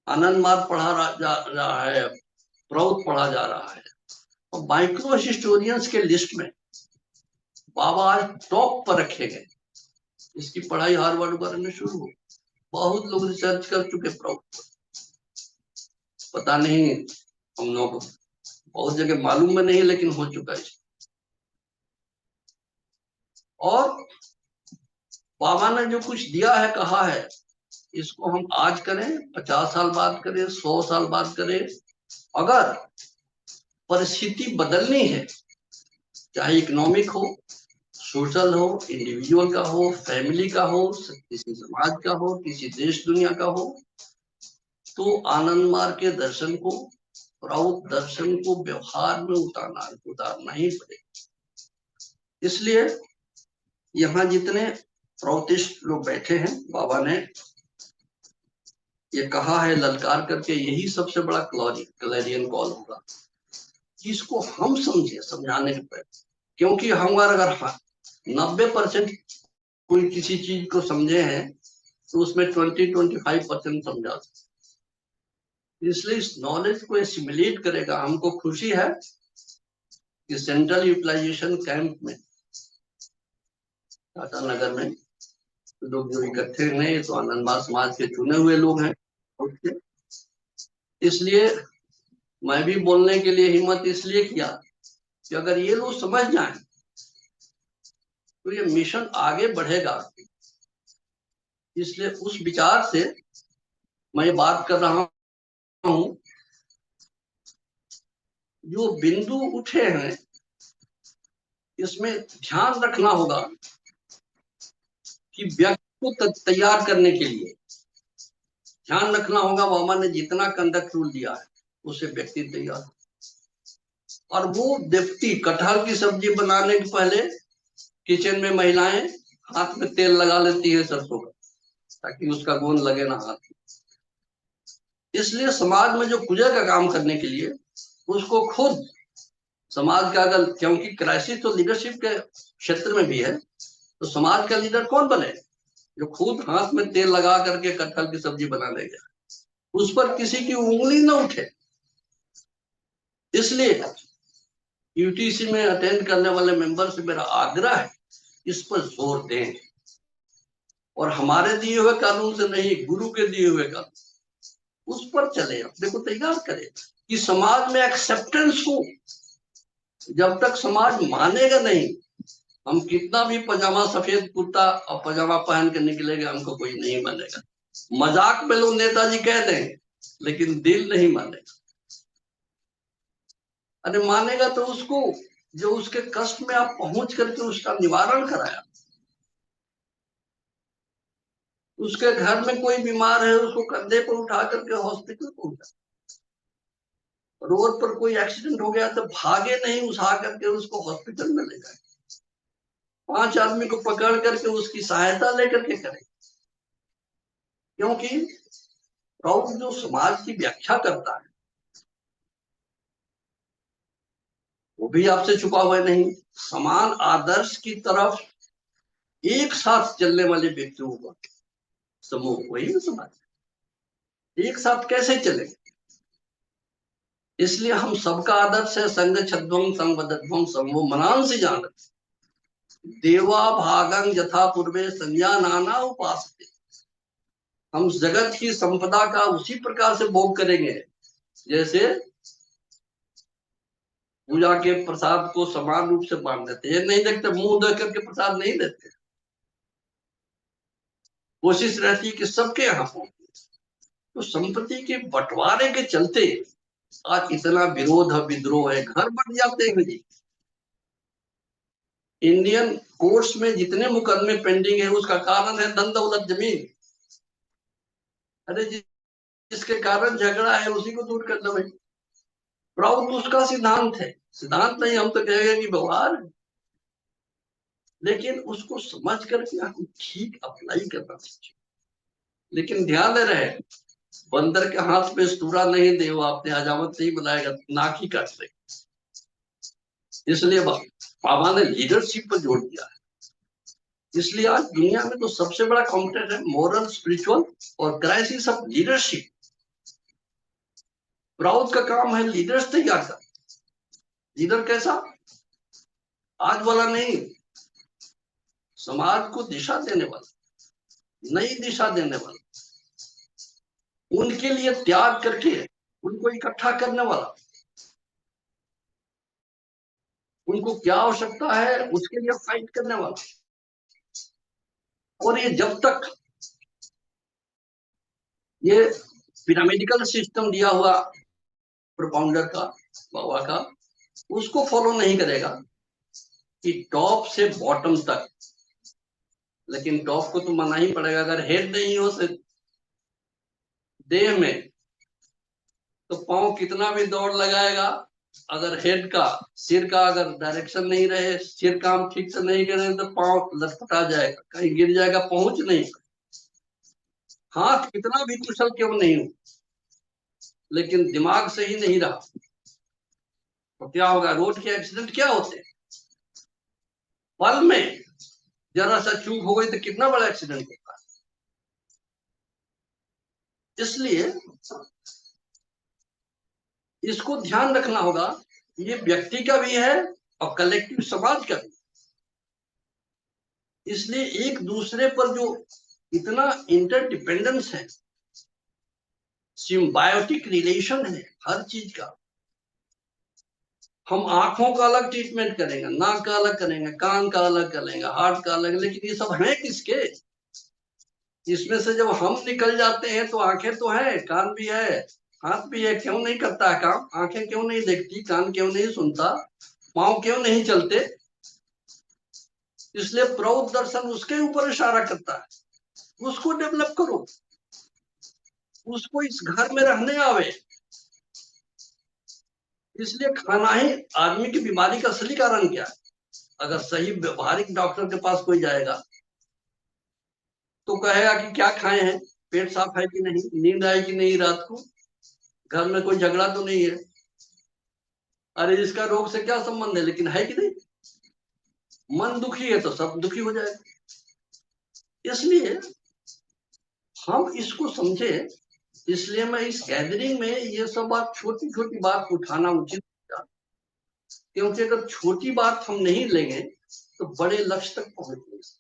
आनंद मार्ग पढ़ा जा रहा है, प्रौत पढ़ा जा रहा है, और माइक्रो हिस्टोरियंस के लिस्ट में बाबा आज टॉप पर रखे गए। इसकी पढ़ाई हार्वर्ड वगैरह में शुरू हो, बहुत लोग रिसर्च कर चुके प्रौत पर। पता नहीं हम लोग को बहुत जगह मालूम में नहीं, लेकिन हो चुका है। और बाबा ने जो कुछ दिया है, कहा है, इसको हम आज करें, 50 साल बाद करें, 100 साल बाद करें, अगर परिस्थिति बदलनी है, चाहे इकोनॉमिक हो, सोशल हो, इंडिविजुअल का हो, फैमिली का हो, किसी समाज का हो, किसी देश दुनिया का हो, तो आनंद मार्ग के दर्शन को, प्रौत दर्शन को व्यवहार में उतारना ही पड़ेगा। इसलिए यहाँ जितने प्रौतिष्ठ लोग बैठे हैं, बाबा ने ये कहा है ललकार करके, यही सबसे बड़ा क्लैरियन कॉल होगा, जिसको हम समझे, समझाने के पहले। क्योंकि हम अगर 90% कोई किसी चीज को समझे हैं, तो उसमें 20-25% समझा सकते। इसलिए इस नॉलेज को एसिमिलेट करेगा। हमको खुशी है कि सेंट्रल यूटिलाइजेशन कैंप में टाटा नगर में लोग जो इकट्ठे हैं, तो आनंद मार्ग समाज के चुने हुए लोग हैं। इसलिए मैं भी बोलने के लिए हिम्मत इसलिए किया कि अगर ये लोग समझ जाएं तो ये मिशन आगे बढ़ेगा। इसलिए उस विचार से मैं बात कर रहा हूं। जो बिंदु उठे हैं, इसमें ध्यान रखना होगा कि व्यक्ति को तैयार करने के लिए ध्यान रखना होगा, बाबा ने जितना कंडक्ट रूल दिया है उसे व्यक्ति तैयार। और वो व्यक्ति कटहल की सब्जी बनाने के पहले किचन में महिलाएं हाथ में तेल लगा लेती है सरसों का, ताकि उसका गुण लगे ना हाथ में। इसलिए समाज में जो पूजा का काम करने के लिए उसको खुद समाज का, अगर क्योंकि क्राइसिस तो लीडरशिप के क्षेत्र में भी है, तो समाज का लीडर कौन बने? जो खुद हाथ में तेल लगा करके कटहल की सब्जी बना लेगा, उस पर किसी की उंगली ना उठे। इसलिए यूटीसी में अटेंड करने वाले मेंबर से मेरा आग्रह है, इस पर जोर दें। और हमारे दिए हुए कानून से नहीं, गुरु के दिए हुए कानून, उस पर चले, अपने को तैयार करें कि समाज में एक्सेप्टेंस हो। जब तक समाज मानेगा नहीं, हम कितना भी पजामा, सफेद कुर्ता और पजामा पहन के निकलेंगे, हमको कोई नहीं मानेगा। मजाक में लोग नेताजी कह देंगे, लेकिन दिल नहीं मानेगा। अरे मानेगा तो उसको जो उसके कष्ट में आप पहुंच करके उसका निवारण कराया। उसके घर में कोई बीमार है, उसको कंधे पर उठा करके हॉस्पिटल पहुंचा। रोड पर कोई एक्सीडेंट हो गया तो भागे नहीं, उठा करके उसको हॉस्पिटल में ले जाए। 5 आदमी को पकड़ करके उसकी सहायता लेकर के करें। क्योंकि प्रभु जो समाज की व्याख्या करता है वो भी आपसे छुपा हुआ नहीं। समान आदर्श की तरफ एक साथ चलने वाले व्यक्तियों का समूह, वही ना समाज। एक साथ कैसे चले? इसलिए हम सबका आदर्श है संग छद्वं संवदध्वं समूह मनान से जान देवा भागं यथा पूर्वे संज्ञा नाना उपासते। हम जगत की संपदा का उसी प्रकार से भोग करेंगे जैसे पूजा के प्रसाद को समान रूप से बांट देते। ये नहीं देखते मुंह देख करके प्रसाद नहीं देते, कोशिश रहती है कि सबके यहाँ पहुंचे। तो संपत्ति के बंटवारे के चलते आज इतना विरोध विद्रोह है, घर बट जाते हैं जी। इंडियन कोर्ट्स में जितने मुकदमे पेंडिंग है उसका कारण है धन दौलत जमीन। अरे जिसके कारण झगड़ा है उसी को दूर कर दो भाई। प्राउड उसका सिद्धांत है, सिद्धांत नहीं, हम तो कहेंगे कि व्यवहार है। लेकिन उसको समझ करके हम ठीक अप्लाई करना चाहिए। लेकिन ध्यान दे रहे, बंदर के हाथ में स्तूरा नहीं दे, वो आपने हजामत नहीं बनाएगा, नाक ही काट देगा। इसलिए बाबा ने लीडरशिप पर जोर दिया है। इसलिए आज दुनिया में तो सबसे बड़ा कॉम्पिटेंट है मॉरल, स्पिरिचुअल और क्राइसिस ऑफ लीडरशिप। प्राउड का काम है लीडर्स तैयार करना। लीडर कैसा? आज वाला नहीं, समाज को दिशा देने वाला, नई दिशा देने वाला, उनके लिए त्याग करके उनको इकट्ठा करने वाला, उनको क्या आवश्यकता है उसके लिए फाइट करने वाला। और ये जब तक ये पिरामिडिकल सिस्टम दिया हुआ प्रोपाउंडर का, बाबा का, उसको फॉलो नहीं करेगा कि टॉप से बॉटम तक, लेकिन टॉप को तो मानना ही पड़ेगा। अगर हेड नहीं हो से देह में तो पांव कितना भी दौड़ लगाएगा, अगर हेड का, सिर का अगर डायरेक्शन नहीं रहे, सिर काम ठीक से नहीं करे तो पांव लटपटा जाएगा, कहीं गिर जाएगा, पहुंच नहीं। हाथ कितना भी कुशल क्यों नहीं हो, लेकिन दिमाग सही नहीं रहा तो क्या होगा? रोड के एक्सीडेंट क्या होते हैं, पल में जरा सा चूक हो गई तो कितना बड़ा एक्सीडेंट होता है। इसलिए इसको ध्यान रखना होगा, ये व्यक्ति का भी है और कलेक्टिव समाज का भी। इसलिए एक दूसरे पर जो इतना इंटरडिपेंडेंस है, सिम्बायोटिक रिलेशन है हर चीज का। हम आंखों का अलग ट्रीटमेंट करेंगे, नाक का अलग करेंगे, कान का अलग करेंगे, हार्ट का अलग, लेकिन ये सब है किसके? इसमें से जब हम निकल जाते हैं तो आंखें तो है, कान भी है, हाथ भी है, क्यों नहीं करता है काम? आंखें क्यों नहीं देखती, कान क्यों नहीं सुनता, पांव क्यों नहीं चलते? इसलिए प्रौढ़ दर्शन उसके ऊपर इशारा करता है। उसको डेवलप करो, उसको इस घर में रहने आवे। इसलिए खाना ही आदमी की बीमारी का असली कारण क्या है? अगर सही व्यवहारिक डॉक्टर के पास कोई जाएगा तो कहेगा कि क्या खाए हैं, पेट साफ है कि नहीं, नींद आई कि नहीं रात को, घर में कोई झगड़ा तो नहीं है। अरे इसका रोग से क्या संबंध है, लेकिन है कि नहीं? मन दुखी है तो सब दुखी हो जाएगा। इसलिए हम इसको समझे। इसलिए मैं इस गैदरिंग में ये सब बात, छोटी छोटी बात उठाना उचित था, क्योंकि अगर छोटी बात हम नहीं लेंगे तो बड़े लक्ष्य तक पहुंच नहीं सकते।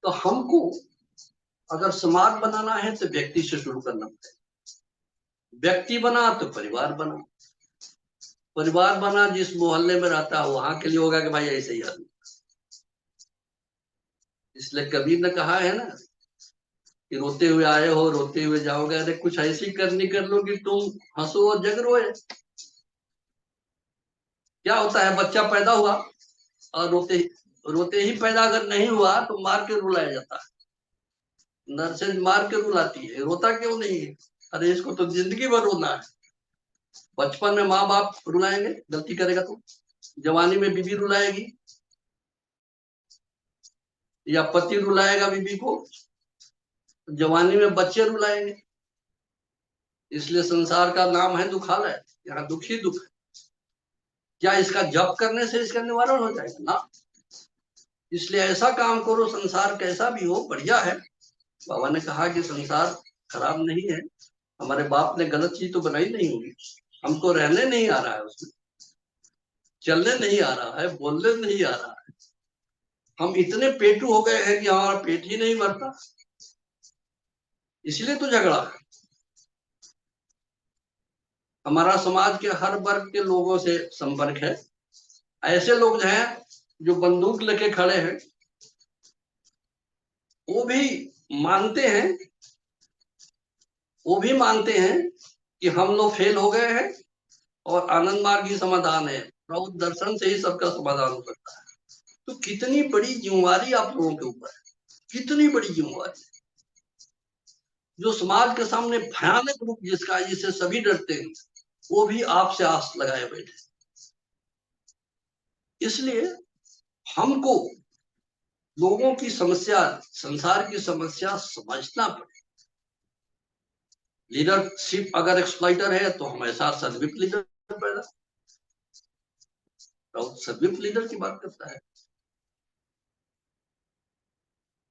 तो हमको अगर समाज बनाना है तो व्यक्ति से शुरू करना पड़ेगा। व्यक्ति बना तो परिवार बना, परिवार बना जिस मोहल्ले में रहता है वहां के लिए होगा कि भाई ऐसे ही आदमी। इसलिए कबीर ने कहा है ना कि रोते हुए आए हो रोते हुए जाओगे। अरे कुछ ऐसी करनी कर लो कि तुम हंसो और जग रोए। क्या होता है, बच्चा पैदा हुआ और रोते ही पैदा अगर नहीं हुआ तो मार के रुलाया जाता है। नर्सेज मार के रुलाती है, रोता क्यों नहीं है? अरे इसको तो जिंदगी भर रोना है। बचपन में माँ बाप रुलाएंगे, गलती करेगा तो। जवानी में बीवी रुलाएगी, या पति रुलाएगा बीवी को। जवानी में बच्चे रुलाएंगे। इसलिए संसार का नाम है दुखालय, यहाँ दुख ही दुख है। क्या इसका जप करने से इसका निवारण हो जाएगा? ना। इसलिए ऐसा काम करो, संसार कैसा भी हो बढ़िया है। बाबा ने कहा कि संसार खराब नहीं है, हमारे बाप ने गलत चीज तो बनाई नहीं होगी, हमको रहने नहीं आ रहा है उसमें, चलने नहीं आ रहा है, बोलने नहीं आ रहा है। हम इतने पेटू हो गए हैं कि हमारा पेट ही नहीं भरता, इसलिए तो झगड़ा है। हमारा समाज के हर वर्ग के लोगों से संपर्क है। ऐसे लोग हैं जो बंदूक लेके खड़े हैं, वो भी मानते हैं, वो भी मानते हैं कि हम लोग फेल हो गए हैं और आनंद मार्ग ही समाधान है, प्रभु दर्शन से ही सबका समाधान हो सकता है। तो कितनी बड़ी जिम्मेवारी आप लोगों के ऊपर है, कितनी बड़ी जिम्मेवारी, जो समाज के सामने भयानक रूप जिसका, जिससे सभी डरते हैं, वो भी आपसे आस लगाए बैठे। इसलिए हमको लोगों की समस्या, संसार की समस्या समझना पड़े। लीडरशिप अगर एक्सप्लॉइटर है तो हमेशा सर्विप लीडर पैदा, तो सर्विप लीडर की बात करता है।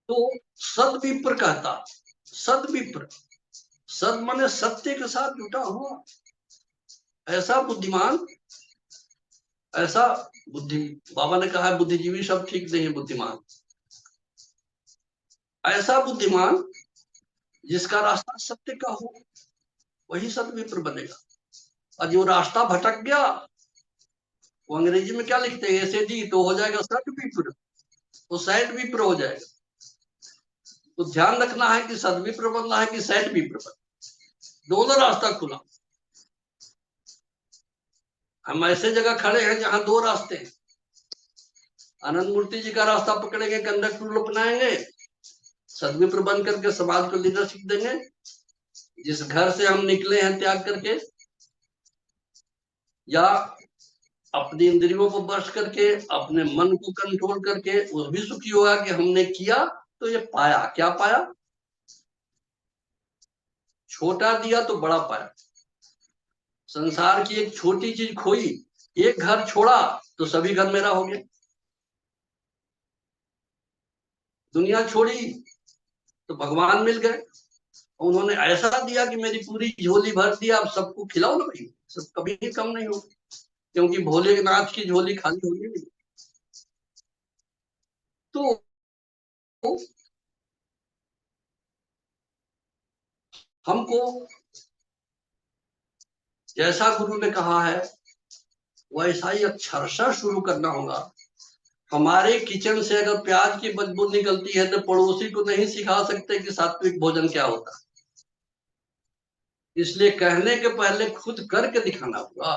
तो सदविप्र कहता, सदविप्र, सद माने सत्य के साथ जुटा हुआ, ऐसा बुद्धिमान, ऐसा बुद्धि, बाबा ने कहा है बुद्धिजीवी सब ठीक नहीं है, बुद्धिमान, ऐसा बुद्धिमान जिसका रास्ता सत्य का हो, वही सदविप्र बनेगा। और जो रास्ता भटक गया, वो अंग्रेजी में क्या लिखते हैं, ऐसे डी, तो हो जाएगा सदविप्र, तो सैट विप्र हो जाएगा। तो ध्यान रखना है कि सदविप्र बनना है कि सैट विप्र बनना, दोनों रास्ता खुला। हम ऐसे जगह खड़े हैं जहां दो रास्ते हैं। आनंद मूर्ति जी का रास्ता पकड़ेंगे, कंडक्टर रूल अपनाएंगे, सदविप्र बन करके समाज को लीडरशिप देंगे। जिस घर से हम निकले हैं त्याग करके, या अपनी इंद्रियों को बस करके, अपने मन को कंट्रोल करके, वो भी सुखी होगा कि हमने किया तो ये पाया। क्या पाया? छोटा दिया तो बड़ा पाया। संसार की एक छोटी चीज खोई, एक घर छोड़ा तो सभी घर मेरा हो गया। दुनिया छोड़ी तो भगवान मिल गए, उन्होंने ऐसा दिया कि मेरी पूरी झोली भर दिया, अब सबको खिलाओ ना भाई, सब कभी कम नहीं हो, क्योंकि भोलेनाथ की झोली खाली होगी नहीं। तो हमको जैसा गुरु ने कहा है वैसा ही अक्षरशः शुरू करना होगा। हमारे किचन से अगर प्याज की बदबू निकलती है तो पड़ोसी को नहीं सिखा सकते कि सात्विक भोजन क्या होता है। इसलिए कहने के पहले खुद करके दिखाना होगा।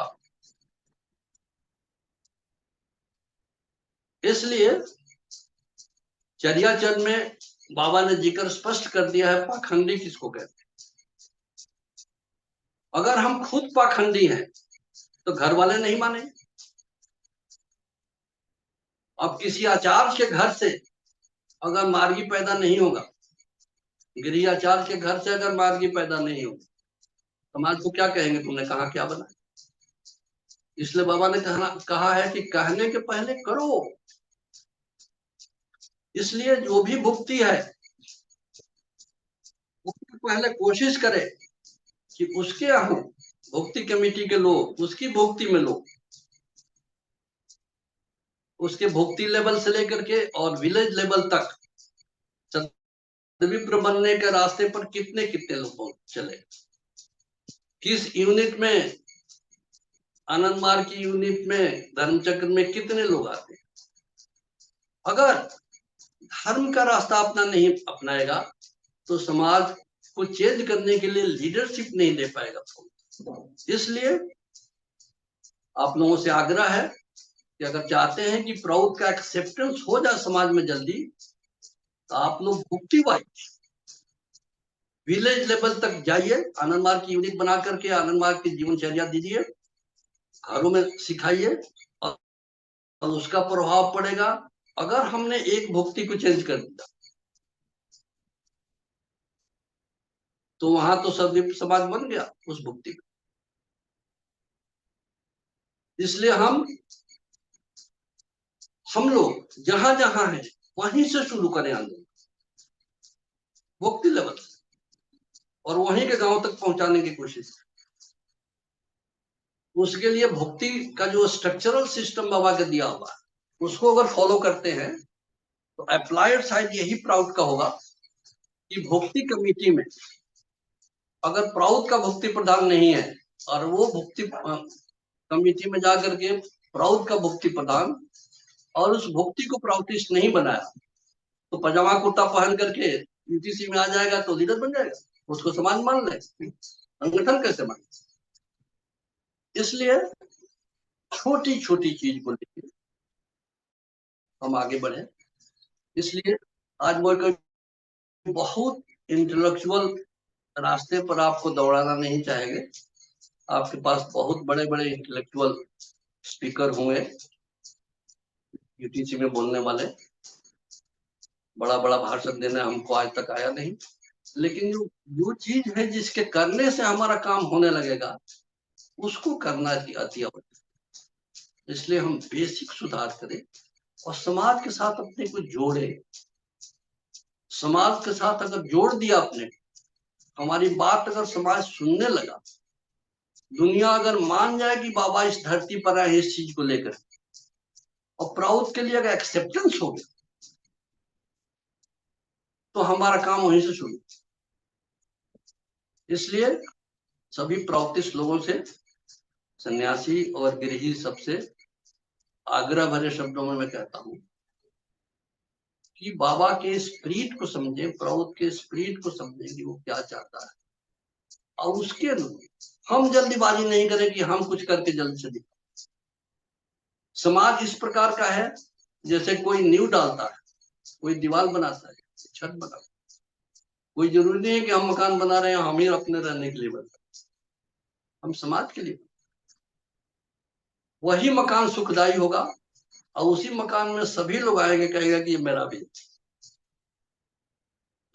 इसलिए चर्याचरण में बाबा ने जिक्र स्पष्ट कर दिया है, पाखंडी किसको कहते हैं। अगर हम खुद पाखंडी हैं तो घर वाले नहीं माने। अब किसी आचार्य के घर से अगर मार्गी पैदा नहीं होगा, गिरी आचार्य के घर से अगर मार्गी पैदा नहीं होगा, समाज को क्या कहेंगे, तुमने कहा क्या बना। इसलिए बाबा ने कहा है कि कहने के पहले करो। इसलिए जो भी भुक्ति है उसके पहले कोशिश करे कि उसके यहाँ भुक्ति कमेटी के लोग उसकी भुक्ति में लो, उसके भुक्ति लेवल से लेकर के और विलेज लेवल तक सदविप्र बनने के रास्ते पर कितने कितने लोग चले। किस यूनिट में, आनंद मार्ग की यूनिट में, धर्मचक्र में कितने लोग आते हैं। अगर धर्म का रास्ता अपना नहीं अपनाएगा तो समाज को चेंज करने के लिए लीडरशिप नहीं दे पाएगा। इसलिए आप लोगों से आग्रह है कि अगर चाहते हैं कि प्रौढ़ का एक्सेप्टेंस हो जाए समाज में जल्दी, तो आप लोग भुक्ति वाइज विलेज लेवल तक जाइए, आनंद मार्ग की यूनिट बना करके आनंद मार्ग की जीवनचर्या दीजिए, घरों में सिखाइए, और उसका प्रभाव पड़ेगा। अगर हमने एक भक्ति को चेंज कर दिया तो वहां तो सदीप समाज बन गया उस भक्ति का। इसलिए हम लोग जहां जहां हैं वहीं से शुरू करें आंदोलन, भक्ति लेवल, और वहीं के गांव तक पहुंचाने की कोशिश। उसके लिए भक्ति का जो स्ट्रक्चरल सिस्टम बाबा के दिया हुआ है उसको अगर फॉलो करते हैं तो अप्लाइड साइड यही प्राउड का होगा कि भक्ति कमेटी में अगर प्राउड का भक्ति प्रधान नहीं है और वो भक्ति कमेटी में जाकर के प्राउड का भक्ति प्रधान और उस भक्ति को प्राउटिस्ट नहीं बनाया तो पजामा कुर्ता पहन करके यूटीसी में आ जाएगा तो लीडर बन जाएगा, उसको समाज मान ले, संगठन कैसे मान। इसलिए छोटी छोटी चीज को लेकर हम आगे बढ़े। इसलिए आज वो बहुत इंटेलेक्चुअल रास्ते पर आपको दौड़ाना नहीं चाहेंगे। आपके पास बहुत बड़े बड़े इंटेलेक्चुअल स्पीकर हुए यूटीसी में बोलने वाले, बड़ा बड़ा भाषण देने हमको आज तक आया नहीं, लेकिन जो चीज है जिसके करने से हमारा काम होने लगेगा उसको करना अति आवश्यक। इसलिए हम बेसिक सुधार करें और समाज के साथ अपने को जोड़े। समाज के साथ अगर जोड़ दिया आपने, हमारी बात अगर समाज सुनने लगा, दुनिया अगर मान जाए कि बाबा इस धरती पर आए इस चीज को लेकर, और प्राउड के लिए अगर एक्सेप्टेंस हो गया तो हमारा काम वहीं से शुरू। इसलिए सभी प्राउटिस्ट लोगों से, सन्यासी और गृही सबसे आग्रह भरे शब्दों में मैं कहता हूं कि बाबा के स्पिरिट को समझे, प्राउड के स्पिरिट को समझे कि वो क्या चाहता है, और उसके अनुरूप हम जल्दीबाजी नहीं करें कि हम कुछ करके जल्द से दिखाएं। समाज इस प्रकार का है जैसे कोई नींव डालता है, कोई दीवार बनाता है, छत बनाता है। कोई जरूरी नहीं है कि हम मकान बना रहे हैं हम ही अपने रहने के लिए बना, हम समाज के लिए। वही मकान सुखदायी होगा और उसी मकान में सभी लोग आएंगे, कहेगा कि ये मेरा भी।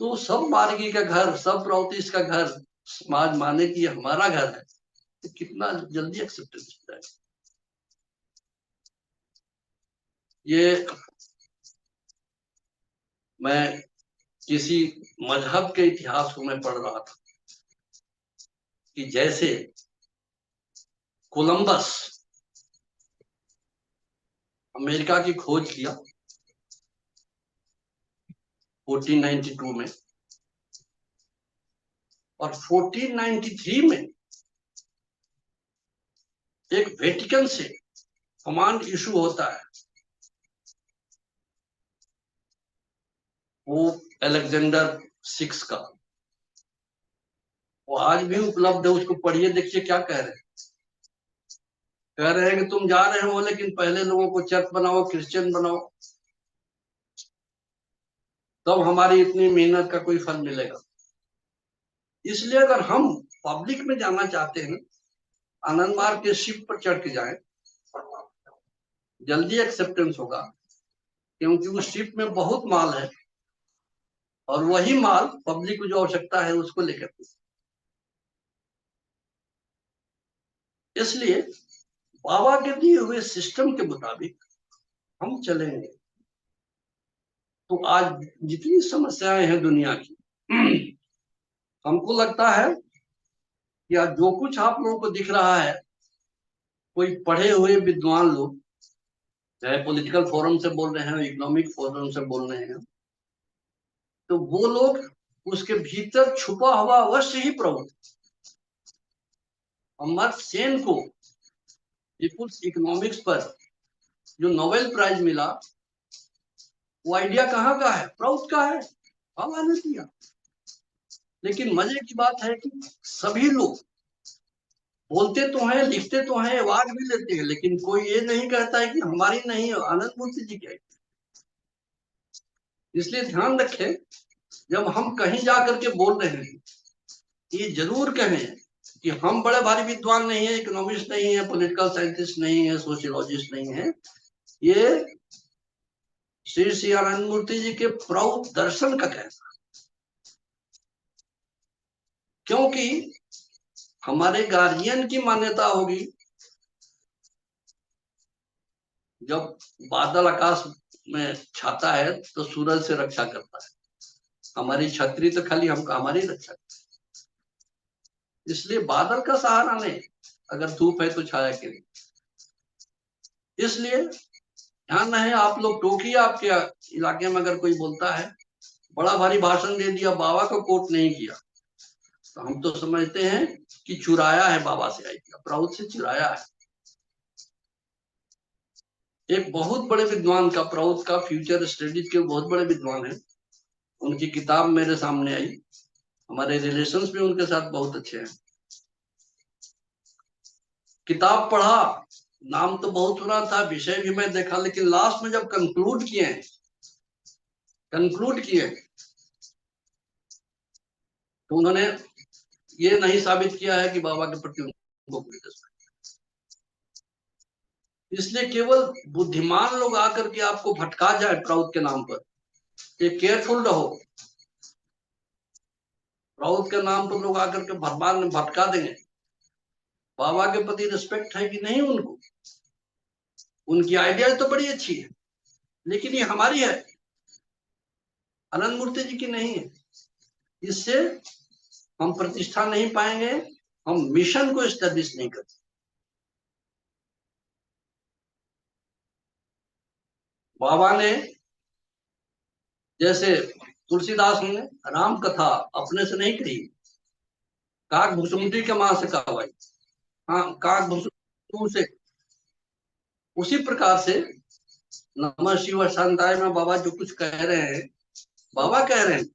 तो सब मार्गी का घर, सब प्राउटिस्ट का घर समाज माने कि ये हमारा घर है, तो कितना जल्दी एक्सेप्टेंस हो जाएगा। ये मैं किसी मजहब के इतिहास को मैं पढ़ रहा था कि जैसे कोलंबस अमेरिका की खोज किया 1492 में, और 1493 में एक वेटिकन से कमांड इशू होता है, वो अलेक्जेंडर 6 का, वो आज भी उपलब्ध है, उसको पढ़िए, देखिए क्या कह रहे हैं। कह रहे हैं कि तुम जा रहे हो लेकिन पहले लोगों को चर्च बनाओ, क्रिश्चियन बनाओ, तब हमारी इतनी मेहनत का कोई फल मिलेगा। इसलिए अगर हम पब्लिक में जाना चाहते हैं, आनंद मार्ग के शिप पर चढ़ के जाएं, जल्दी एक्सेप्टेंस होगा, क्योंकि उस शिप में बहुत माल है और वही माल पब्लिक को जो आवश्यकता है उसको लेकर। इसलिए बाबा के दिए हुए सिस्टम के मुताबिक हम चलेंगे तो आज जितनी समस्याएं हैं दुनिया की, हमको लगता है कि आज जो कुछ आप लोगों को दिख रहा है, कोई पढ़े हुए विद्वान लोग चाहे पॉलिटिकल फोरम से बोल रहे हैं, इकोनॉमिक फोरम से बोल रहे हैं, तो वो लोग उसके भीतर छुपा हुआ अवश्य ही प्रभु अमर्त्य सेन को पीपुल्स इकोनॉमिक्स पर जो नोबेल प्राइज मिला, वो आइडिया कहाँ का है? प्राउड का है, बाबा ने दिया। लेकिन मजे की बात है कि सभी लोग बोलते तो हैं, लिखते तो हैं, अवार्ड भी लेते हैं, लेकिन कोई ये नहीं कहता है कि हमारी नहीं है, आनंद मूर्ति जी की। इसलिए ध्यान रखें, जब हम कहीं जा करके बोल रहे हैं ये जरूर कहें कि हम बड़े भारी विद्वान नहीं है, इकोनॉमिस्ट नहीं है, पॉलिटिकल साइंटिस्ट नहीं है, सोशियोलॉजिस्ट नहीं है। ये श्री श्री आनंद मूर्ति जी के प्रौढ़ दर्शन का कहना, क्योंकि हमारे गार्जियन की मान्यता होगी जब बादल आकाश में छाता है तो सूरज से रक्षा करता है, हमारी छतरी तो खाली हमको हमारी रक्षा करती है। इसलिए बादल का सहारा नहीं, अगर धूप है तो छाया के लिए। इसलिए ध्यान रहे, आप लोग टोकिए, आपके इलाके में अगर कोई बोलता है बड़ा भारी भाषण दे दिया, बाबा को कोट नहीं किया, तो हम तो समझते हैं कि चुराया है, बाबा से आइडिया, प्राउड से चुराया है। एक बहुत बड़े विद्वान का, प्राउड का फ्यूचर स्टडीज के बहुत बड़े विद्वान है, उनकी किताब मेरे सामने आई, हमारे रिलेशंस भी उनके साथ बहुत अच्छे हैं। किताब पढ़ा, नाम तो बहुत सुना था, विषय भी मैं देखा, लेकिन लास्ट में जब कंक्लूड किए तो उन्होंने ये नहीं साबित किया है कि बाबा के प्रति उनको कोई रिस्पेक्ट। इसलिए केवल बुद्धिमान लोग आकर के आपको भटका जाए प्राउड के नाम पर, ये केयरफुल रहो। प्राउड के नाम पर लोग आकर के भगवान में भटका देंगे। बाबा के प्रति रिस्पेक्ट है कि नहीं उनको, उनकी आइडिया तो बड़ी अच्छी है, लेकिन ये हमारी है, आनंद मूर्ति जी की नहीं है। इससे हम प्रतिष्ठा नहीं पाएंगे, हम मिशन को एस्टेब्लिश नहीं करते। बाबा ने जैसे तुलसीदास ने राम कथा अपने से नहीं कही, काक भुसुंडी के मां से कहवाई, हाँ काक भुसुंडी से। उसी प्रकार से नमः शिव शांताय में बाबा जो कुछ कह रहे हैं, बाबा कह रहे हैं,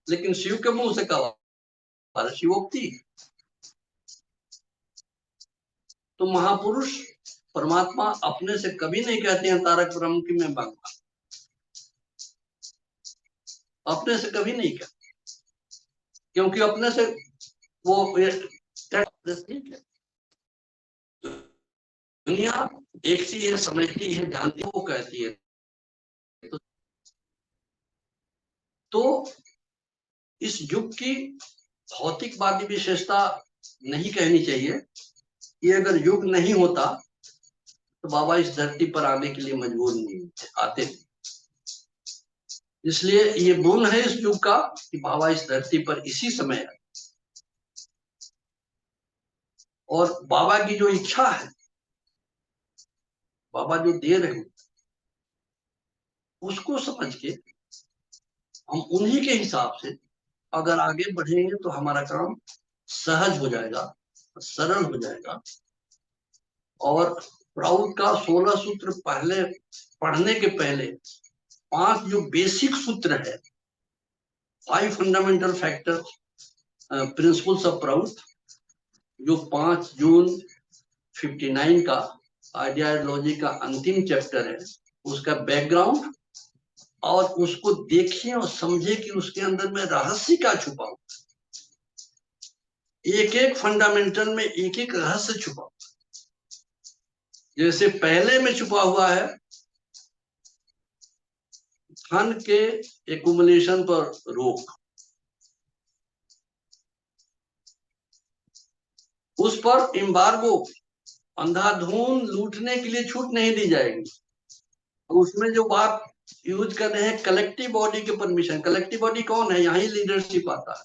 लेकिन शिव के मुंह से कहा, शिवोक्ति। तो महापुरुष परमात्मा अपने से कभी नहीं कहते हैं तारक ब्रह्म की मैं बांगा, अपने से कभी नहीं कहते, क्योंकि अपने से वो ठीक है, दुनिया देखती है, समझती है, जानती है, वो कहती है। तो इस युग की भौतिकवादी विशेषता नहीं कहनी चाहिए, ये अगर युग नहीं होता तो बाबा इस धरती पर आने के लिए मजबूर नहीं आते। इसलिए ये गुण है इस युग का कि बाबा इस धरती पर इसी समय है, और बाबा की जो इच्छा है, बाबा जो दे रहे हैं, उसको समझ के हम उन्हीं के हिसाब से अगर आगे बढ़ेंगे तो हमारा काम सहज हो जाएगा, सरल हो जाएगा। और प्राउड का 16 सूत्र पहले पढ़ने के पहले 5 जो बेसिक सूत्र है, 5 fundamental factor principles of proud, जो 5 जून 59 का आइडियोलॉजी का अंतिम चैप्टर है, उसका बैकग्राउंड, और उसको देखिए और समझे कि उसके अंदर में रहस्य क्या छुपा हुआ, एक एक फंडामेंटल में एक एक रहस्य छुपा हुआ। जैसे पहले में छुपा हुआ है धन के एकुमुलेशन पर रोक, उस पर एम्बार्गो, अंधाधुंध लूटने के लिए छूट नहीं दी जाएगी। उसमें जो बात यूज कर रहे हैं कलेक्टिव बॉडी के परमिशन, कलेक्टिव बॉडी कौन है, यही लीडरशिप आता है।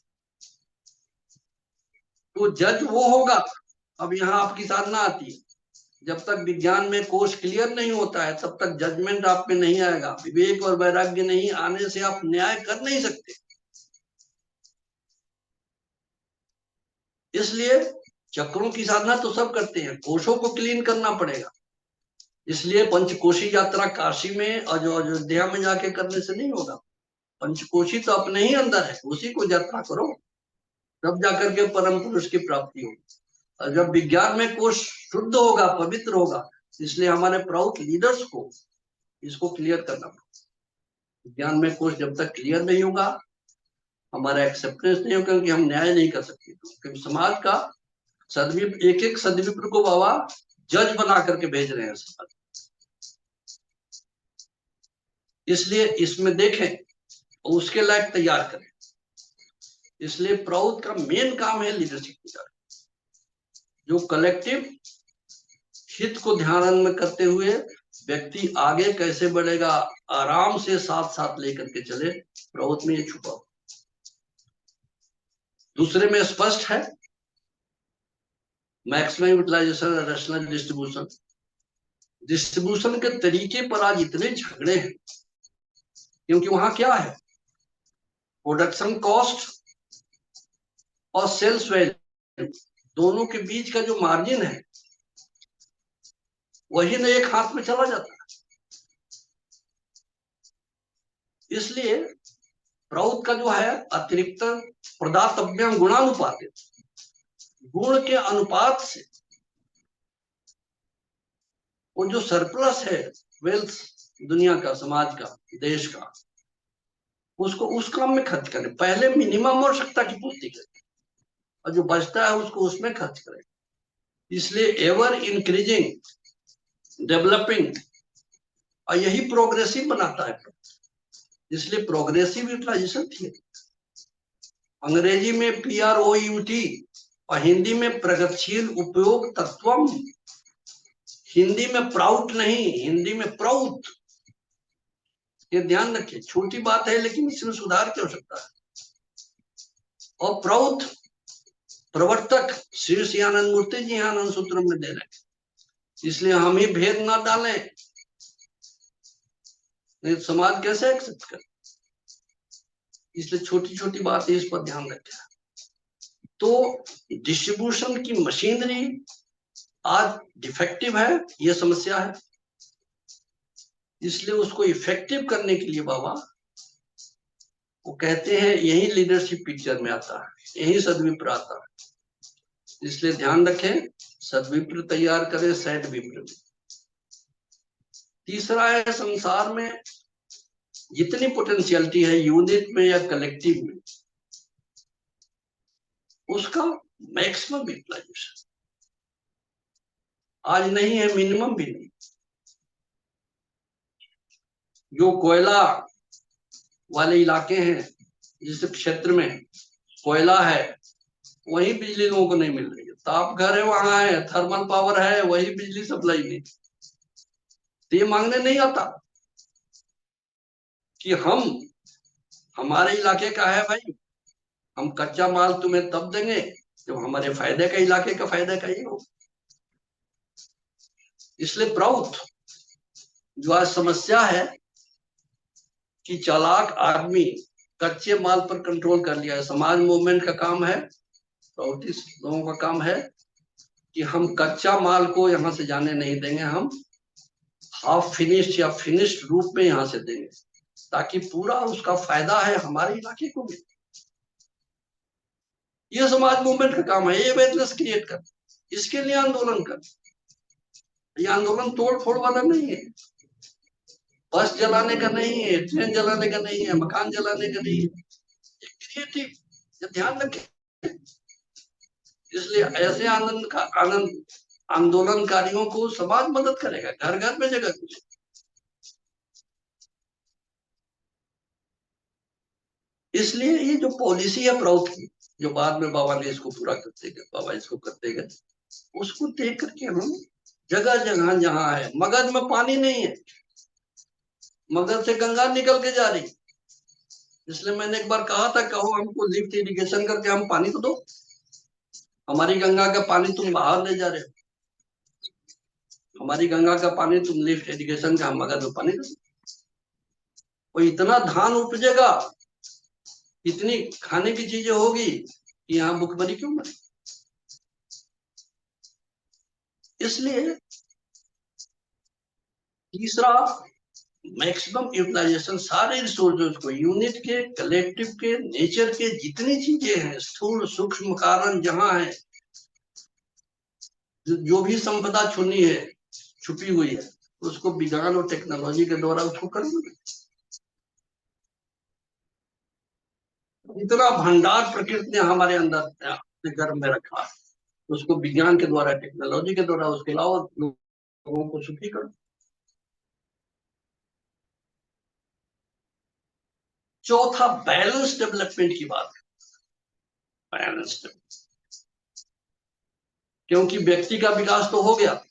तो जज वो होगा, अब यहाँ आपकी साधना आती है, जब तक विज्ञान में कोर्स क्लियर नहीं होता है तब तक जजमेंट आप में नहीं आएगा, विवेक और वैराग्य नहीं आने से आप न्याय कर नहीं सकते। इसलिए चक्रों की साधना तो सब करते हैं, कोशों को क्लीन करना पड़ेगा। इसलिए पंचकोशी यात्रा काशी में और जो अयोध्या में जाके करने से नहीं होगा, पंचकोशी तो अपने ही अंदर है, उसी को यात्रा करो, तब जाकर के परम पुरुष की प्राप्ति होगी। और जब विज्ञान में कोश शुद्ध होगा, पवित्र होगा, इसलिए हमारे प्राउड लीडर्स को इसको क्लियर करना पड़ेगा। विज्ञान में कोश जब तक क्लियर नहीं होगा हमारा एक्सेप्टेंस नहीं हो, क्योंकि हम न्याय नहीं कर सकते, क्योंकि समाज का एक एक सदविप्र को बाबा जज बना करके भेज रहे हैं समाज। इसलिए इसमें देखें और उसके लायक तैयार करें। इसलिए प्रौध का मेन काम है लीडरशिप तैयार, जो कलेक्टिव हित को ध्यान में करते हुए व्यक्ति आगे कैसे बढ़ेगा, आराम से साथ साथ लेकर के चले, प्रौध में ये छुपा। दूसरे में स्पष्ट है maximum utilisation, rational distribution. Distribution के तरीके पर आज इतने झगड़े हैं, क्योंकि वहां क्या है, प्रोडक्शन कॉस्ट और सेल्स वैल्यू दोनों के बीच का जो मार्जिन है वही ना एक हाथ में चला जाता है। इसलिए प्रौध का जो है अतिरिक्त प्रदातव्यम गुणानुपात, गुण के अनुपात से वो जो सरप्लस है वेल्थ दुनिया का, समाज का, देश का, उसको उस काम में खर्च करें। पहले मिनिमम आवश्यकता की पूर्ति करें और जो बचता है उसको उसमें खर्च करें। इसलिए एवर इंक्रीजिंग डेवलपिंग, और यही प्रोग्रेसिव बनाता है। इसलिए प्रोग्रेसिव यूटिलाइजेशन थी। अंग्रेजी में PROUT और हिंदी में प्रगतिशील उपयोग तत्वम। हिंदी में प्राउट नहीं, हिंदी में प्रौत। ये ध्यान रखिए, छोटी बात है लेकिन इसमें सुधार की आवश्यकता है। और प्रौत प्रवर्तक श्री श्री आनंद मूर्ति जी आनंद सूत्र में दे रहे हैं, इसलिए हम ही भेद ना डालें, नहीं समाज कैसे एक्सेप्ट करे। इसलिए छोटी छोटी बात है, इस पर ध्यान रखें। तो डिस्ट्रीब्यूशन की मशीनरी आज डिफेक्टिव है, ये समस्या है। इसलिए उसको इफेक्टिव करने के लिए बाबा वो कहते हैं यही लीडरशिप पिक्चर में आता है, यही सदविप्र आता है। इसलिए ध्यान रखें, सदविप्र तैयार करें, सैड विप्र। तीसरा है संसार में जितनी पोटेंशियलिटी है यूनिट में या कलेक्टिव में, उसका मैक्सिमम यूटिलाइजेशन आज नहीं है, मिनिमम भी नहीं। जो कोयला वाले इलाके हैं, जिस क्षेत्र में कोयला है वही बिजली लोगों को नहीं मिल रही है। ताप घर है वहां है, थर्मल पावर है, वही बिजली सप्लाई नहीं। तो ये मांगने नहीं आता कि हमारे इलाके का है भाई, हम कच्चा माल तुम्हें तब देंगे जब हमारे फायदे का, इलाके का फायदा का ही हो। इसलिए प्रौथ जो आज समस्या है कि चालाक आदमी कच्चे माल पर कंट्रोल कर लिया है। समाज मूवमेंट का काम है, प्रौथिस लोगों का काम है कि हम कच्चा माल को यहां से जाने नहीं देंगे, हम हाफ फिनिश्ड या फिनिश्ड रूप में यहां से देंगे, ताकि पूरा उसका फायदा है हमारे इलाके को भी। ये समाज मूवमेंट का काम है, ये अवेयरनेस क्रिएट कर, इसके लिए आंदोलन कर। ये आंदोलन तोड़ फोड़ वाला नहीं है, बस जलाने का नहीं है, ट्रेन जलाने का नहीं है, मकान जलाने का नहीं है, क्रिएटिव, ध्यान रखें। इसलिए ऐसे आनंद आंदोलनकारियों को समाज मदद करेगा, घर घर में जगह मिलेगी। इसलिए ये जो पॉलिसी है प्रौथ की, जो बाद में बाबा ने इसको पूरा करते गए, बाबा इसको करते गए, उसको देख करके हम जगह जगह जहां है, मगध में पानी नहीं है, मगध से गंगा निकल के जा रही। इसलिए मैंने एक बार कहा था, कहो हमको लिफ्ट इरिगेशन करके हम पानी तो दो, हमारी गंगा का पानी तुम बाहर ले जा रहे हो, हमारी गंगा का पानी तुम लिफ्ट इरिगेशन का हम मगध में पानी दो। और इतना धान उपजेगा, इतनी खाने की चीजें होगी कि यहाँ भूखमरी क्यों मरे। इसलिए तीसरा मैक्सिमम यूटिलाइजेशन, सारे रिसोर्सेज को, यूनिट के, कलेक्टिव के, नेचर के जितनी चीजें हैं, स्थूल सूक्ष्म कारण जहां है, जो भी संपदा छुनी है, छुपी हुई है, उसको विज्ञान और टेक्नोलॉजी के द्वारा उसको करेंगे। इतना भंडार प्रकृति ने हमारे अंदर अपने गर्भ में रखा है, उसको विज्ञान के द्वारा, टेक्नोलॉजी के द्वारा उसके अलावा लोगों को सुखी करो। चौथा, बैलेंस डेवलपमेंट की बात है। बैलेंस, क्योंकि व्यक्ति का विकास तो हो गया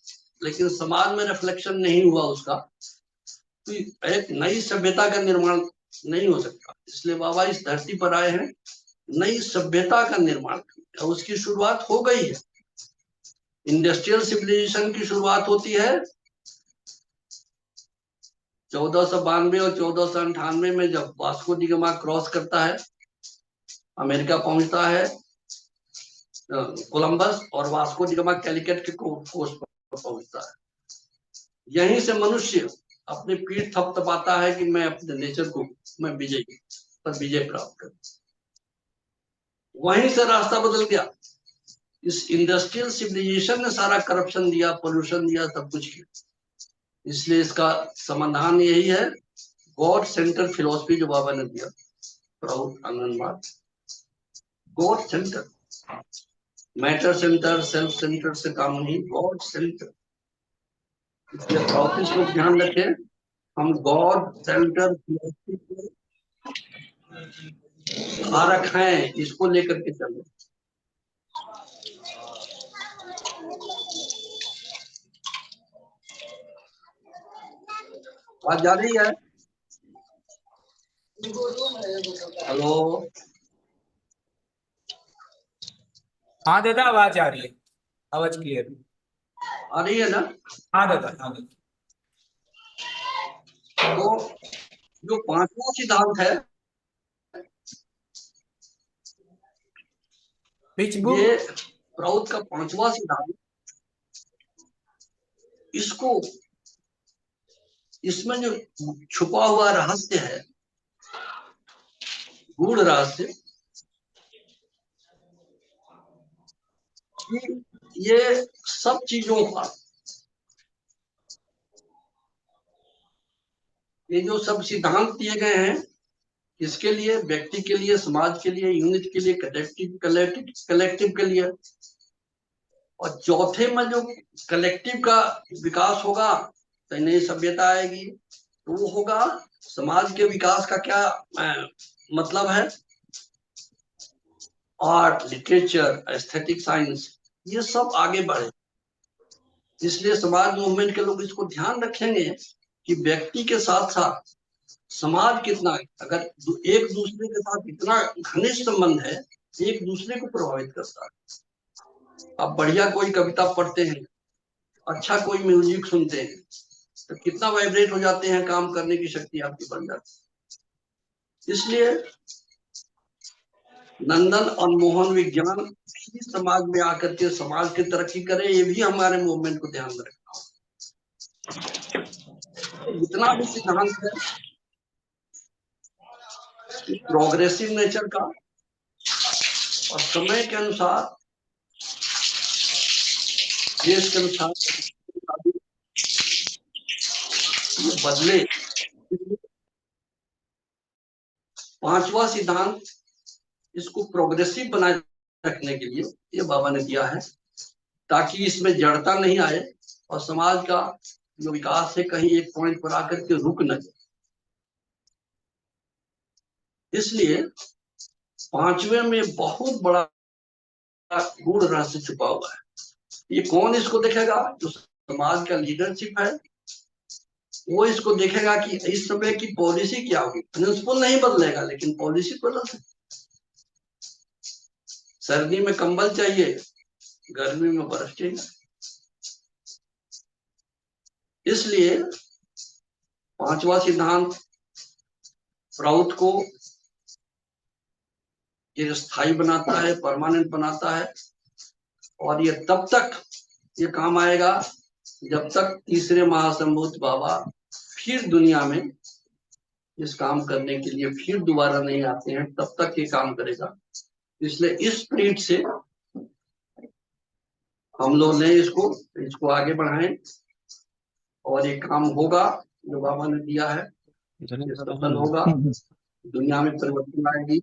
लेकिन समाज में रिफ्लेक्शन नहीं हुआ उसका, तो एक नई सभ्यता का निर्माण नहीं हो सकता। इसलिए बाबा इस धरती पर आए हैं नई सभ्यता का निर्माण करने, और उसकी शुरुआत हो गई है। इंडस्ट्रियल सिविलाइजेशन की शुरुआत होती है 1492 और 1498 में, जब वास्को डी गामा क्रॉस करता है, अमेरिका पहुंचता है कोलंबस, और वास्को डी गामा कैलिकट के कोस्ट पर पहुंचता है। यहीं से मनुष्य अपनी पीठ थपथपाता है कि मैं अपने नेचर को, मैं विजय पर विजय प्राप्त करूं। वहीं से रास्ता बदल गया। इस इंडस्ट्रियल सिविलाइजेशन ने सारा करप्शन दिया, पोल्यूशन दिया, सब कुछ किया। इसलिए इसका समाधान यही है, गॉड सेंटर फिलोसफी जो बाबा ने दिया, प्रभु आनंदवाद। God centre, matter centre, self centre से काम नहीं, गॉड सेंटर। इसलिए ऑफिस को ध्यान रखें, हम गॉड सेंटर फिलोसफी को धारक हैं, इसको लेकर के चले। आवाज जा रही है? हेलो, हाँ दादा, आवाज आ रही है, आवाज क्लियर। आ रही है ना? हाँ दादा, हाँ दादा। तो जो पांचवा सिद्धांत है, विच बुक? ये प्राउड का पांचवा सिद्धांत, इसको, इसमें जो छुपा हुआ रहस्य है, गूढ़ रहस्य, ये सब चीजों का, ये जो सब सिद्धांत दिए गए हैं, किसके लिए? व्यक्ति के लिए, समाज के लिए, यूनिट के लिए, कलेक्टिव के लिए। और चौथे में जो कलेक्टिव का विकास होगा तो नई सभ्यता आएगी। तो वो होगा समाज के विकास का क्या मतलब है? आर्ट, लिटरेचर, एस्थेटिक, साइंस, ये सब आगे बढ़े। इसलिए समाज मूवमेंट के लोग इसको ध्यान रखेंगे कि व्यक्ति के साथ साथ समाज कितना, अगर एक दूसरे के साथ इतना घनिष्ठ संबंध है, एक दूसरे को प्रभावित करता है। आप बढ़िया कोई कविता पढ़ते हैं, अच्छा कोई म्यूजिक सुनते हैं, तो कितना वाइब्रेट हो जाते हैं, काम करने की शक्ति आपकी बढ़ जाती है। इसलिए नंदन और मोहन विज्ञान भी समाज में आकर के समाज की तरक्की करे, ये भी हमारे मूवमेंट को ध्यान में रखना हो। जितना भी सिद्धांत है प्रोग्रेसिव नेचर का, और समय के अनुसार, देश के अनुसार ये बदले। पांचवा सिद्धांत इसको प्रोग्रेसिव बनाए रखने के लिए ये बाबा ने दिया है, ताकि इसमें जड़ता नहीं आए और समाज का जो विकास है कहीं एक पॉइंट पर आकर के रुक न जाए। इसलिए पांचवे में बहुत बड़ा गूढ़ रहस्य छुपा हुआ है। ये कौन इसको देखेगा? जो समाज का लीडरशिप है, वो इसको देखेगा कि इस समय की पॉलिसी क्या होगी। प्रिंसिपल नहीं बदलेगा लेकिन पॉलिसी बदल सकती। सर्दी में कंबल चाहिए, गर्मी में बर्फ चाहिए। इसलिए पांचवा सिद्धांत प्राउड को ये स्थायी बनाता है, परमानेंट बनाता है, और ये तब तक ये काम आएगा जब तक तीसरे महासंभूत बाबा फिर दुनिया में इस काम करने के लिए फिर दोबारा नहीं आते हैं, तब तक ये काम करेगा। इसलिए इस स्पिरिट से हम लोग ने इसको आगे बढ़ाएं, और ये काम होगा जो बाबा ने दिया है, ये सफल होगा, दुनिया में परिवर्तन आएगी।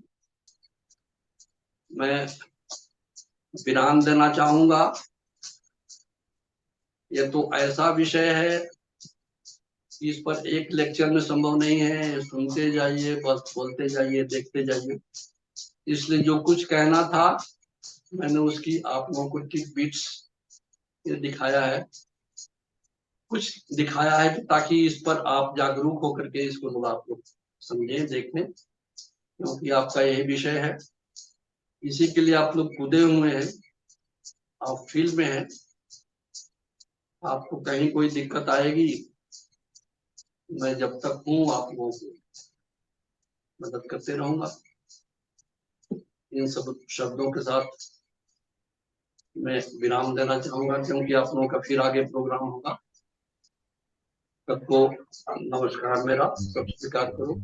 मैं विराम देना चाहूंगा। ये तो ऐसा विषय है कि इस पर एक लेक्चर में संभव नहीं है, सुनते जाइए, बस बोलते जाइए, देखते जाइए। इसलिए जो कुछ कहना था मैंने उसकी आप लोगों को ठीक बिट्स ये दिखाया है, कुछ दिखाया है ताकि इस पर आप जागरूक होकर के इसको थोड़ा आप लोग समझें, देखें, क्योंकि आपका यही विषय है, इसी के लिए आप लोग कूदे हुए हैं, आप फील्ड में हैं। आपको कहीं कोई दिक्कत आएगी, मैं जब तक हूँ आप लोगों को मदद करते रहूंगा। इन सब शब्दों के साथ मैं विराम देना चाहूंगा, क्योंकि आप लोगों का फिर आगे प्रोग्राम होगा। सबको नमस्कार मेरा, सब स्वीकार करो।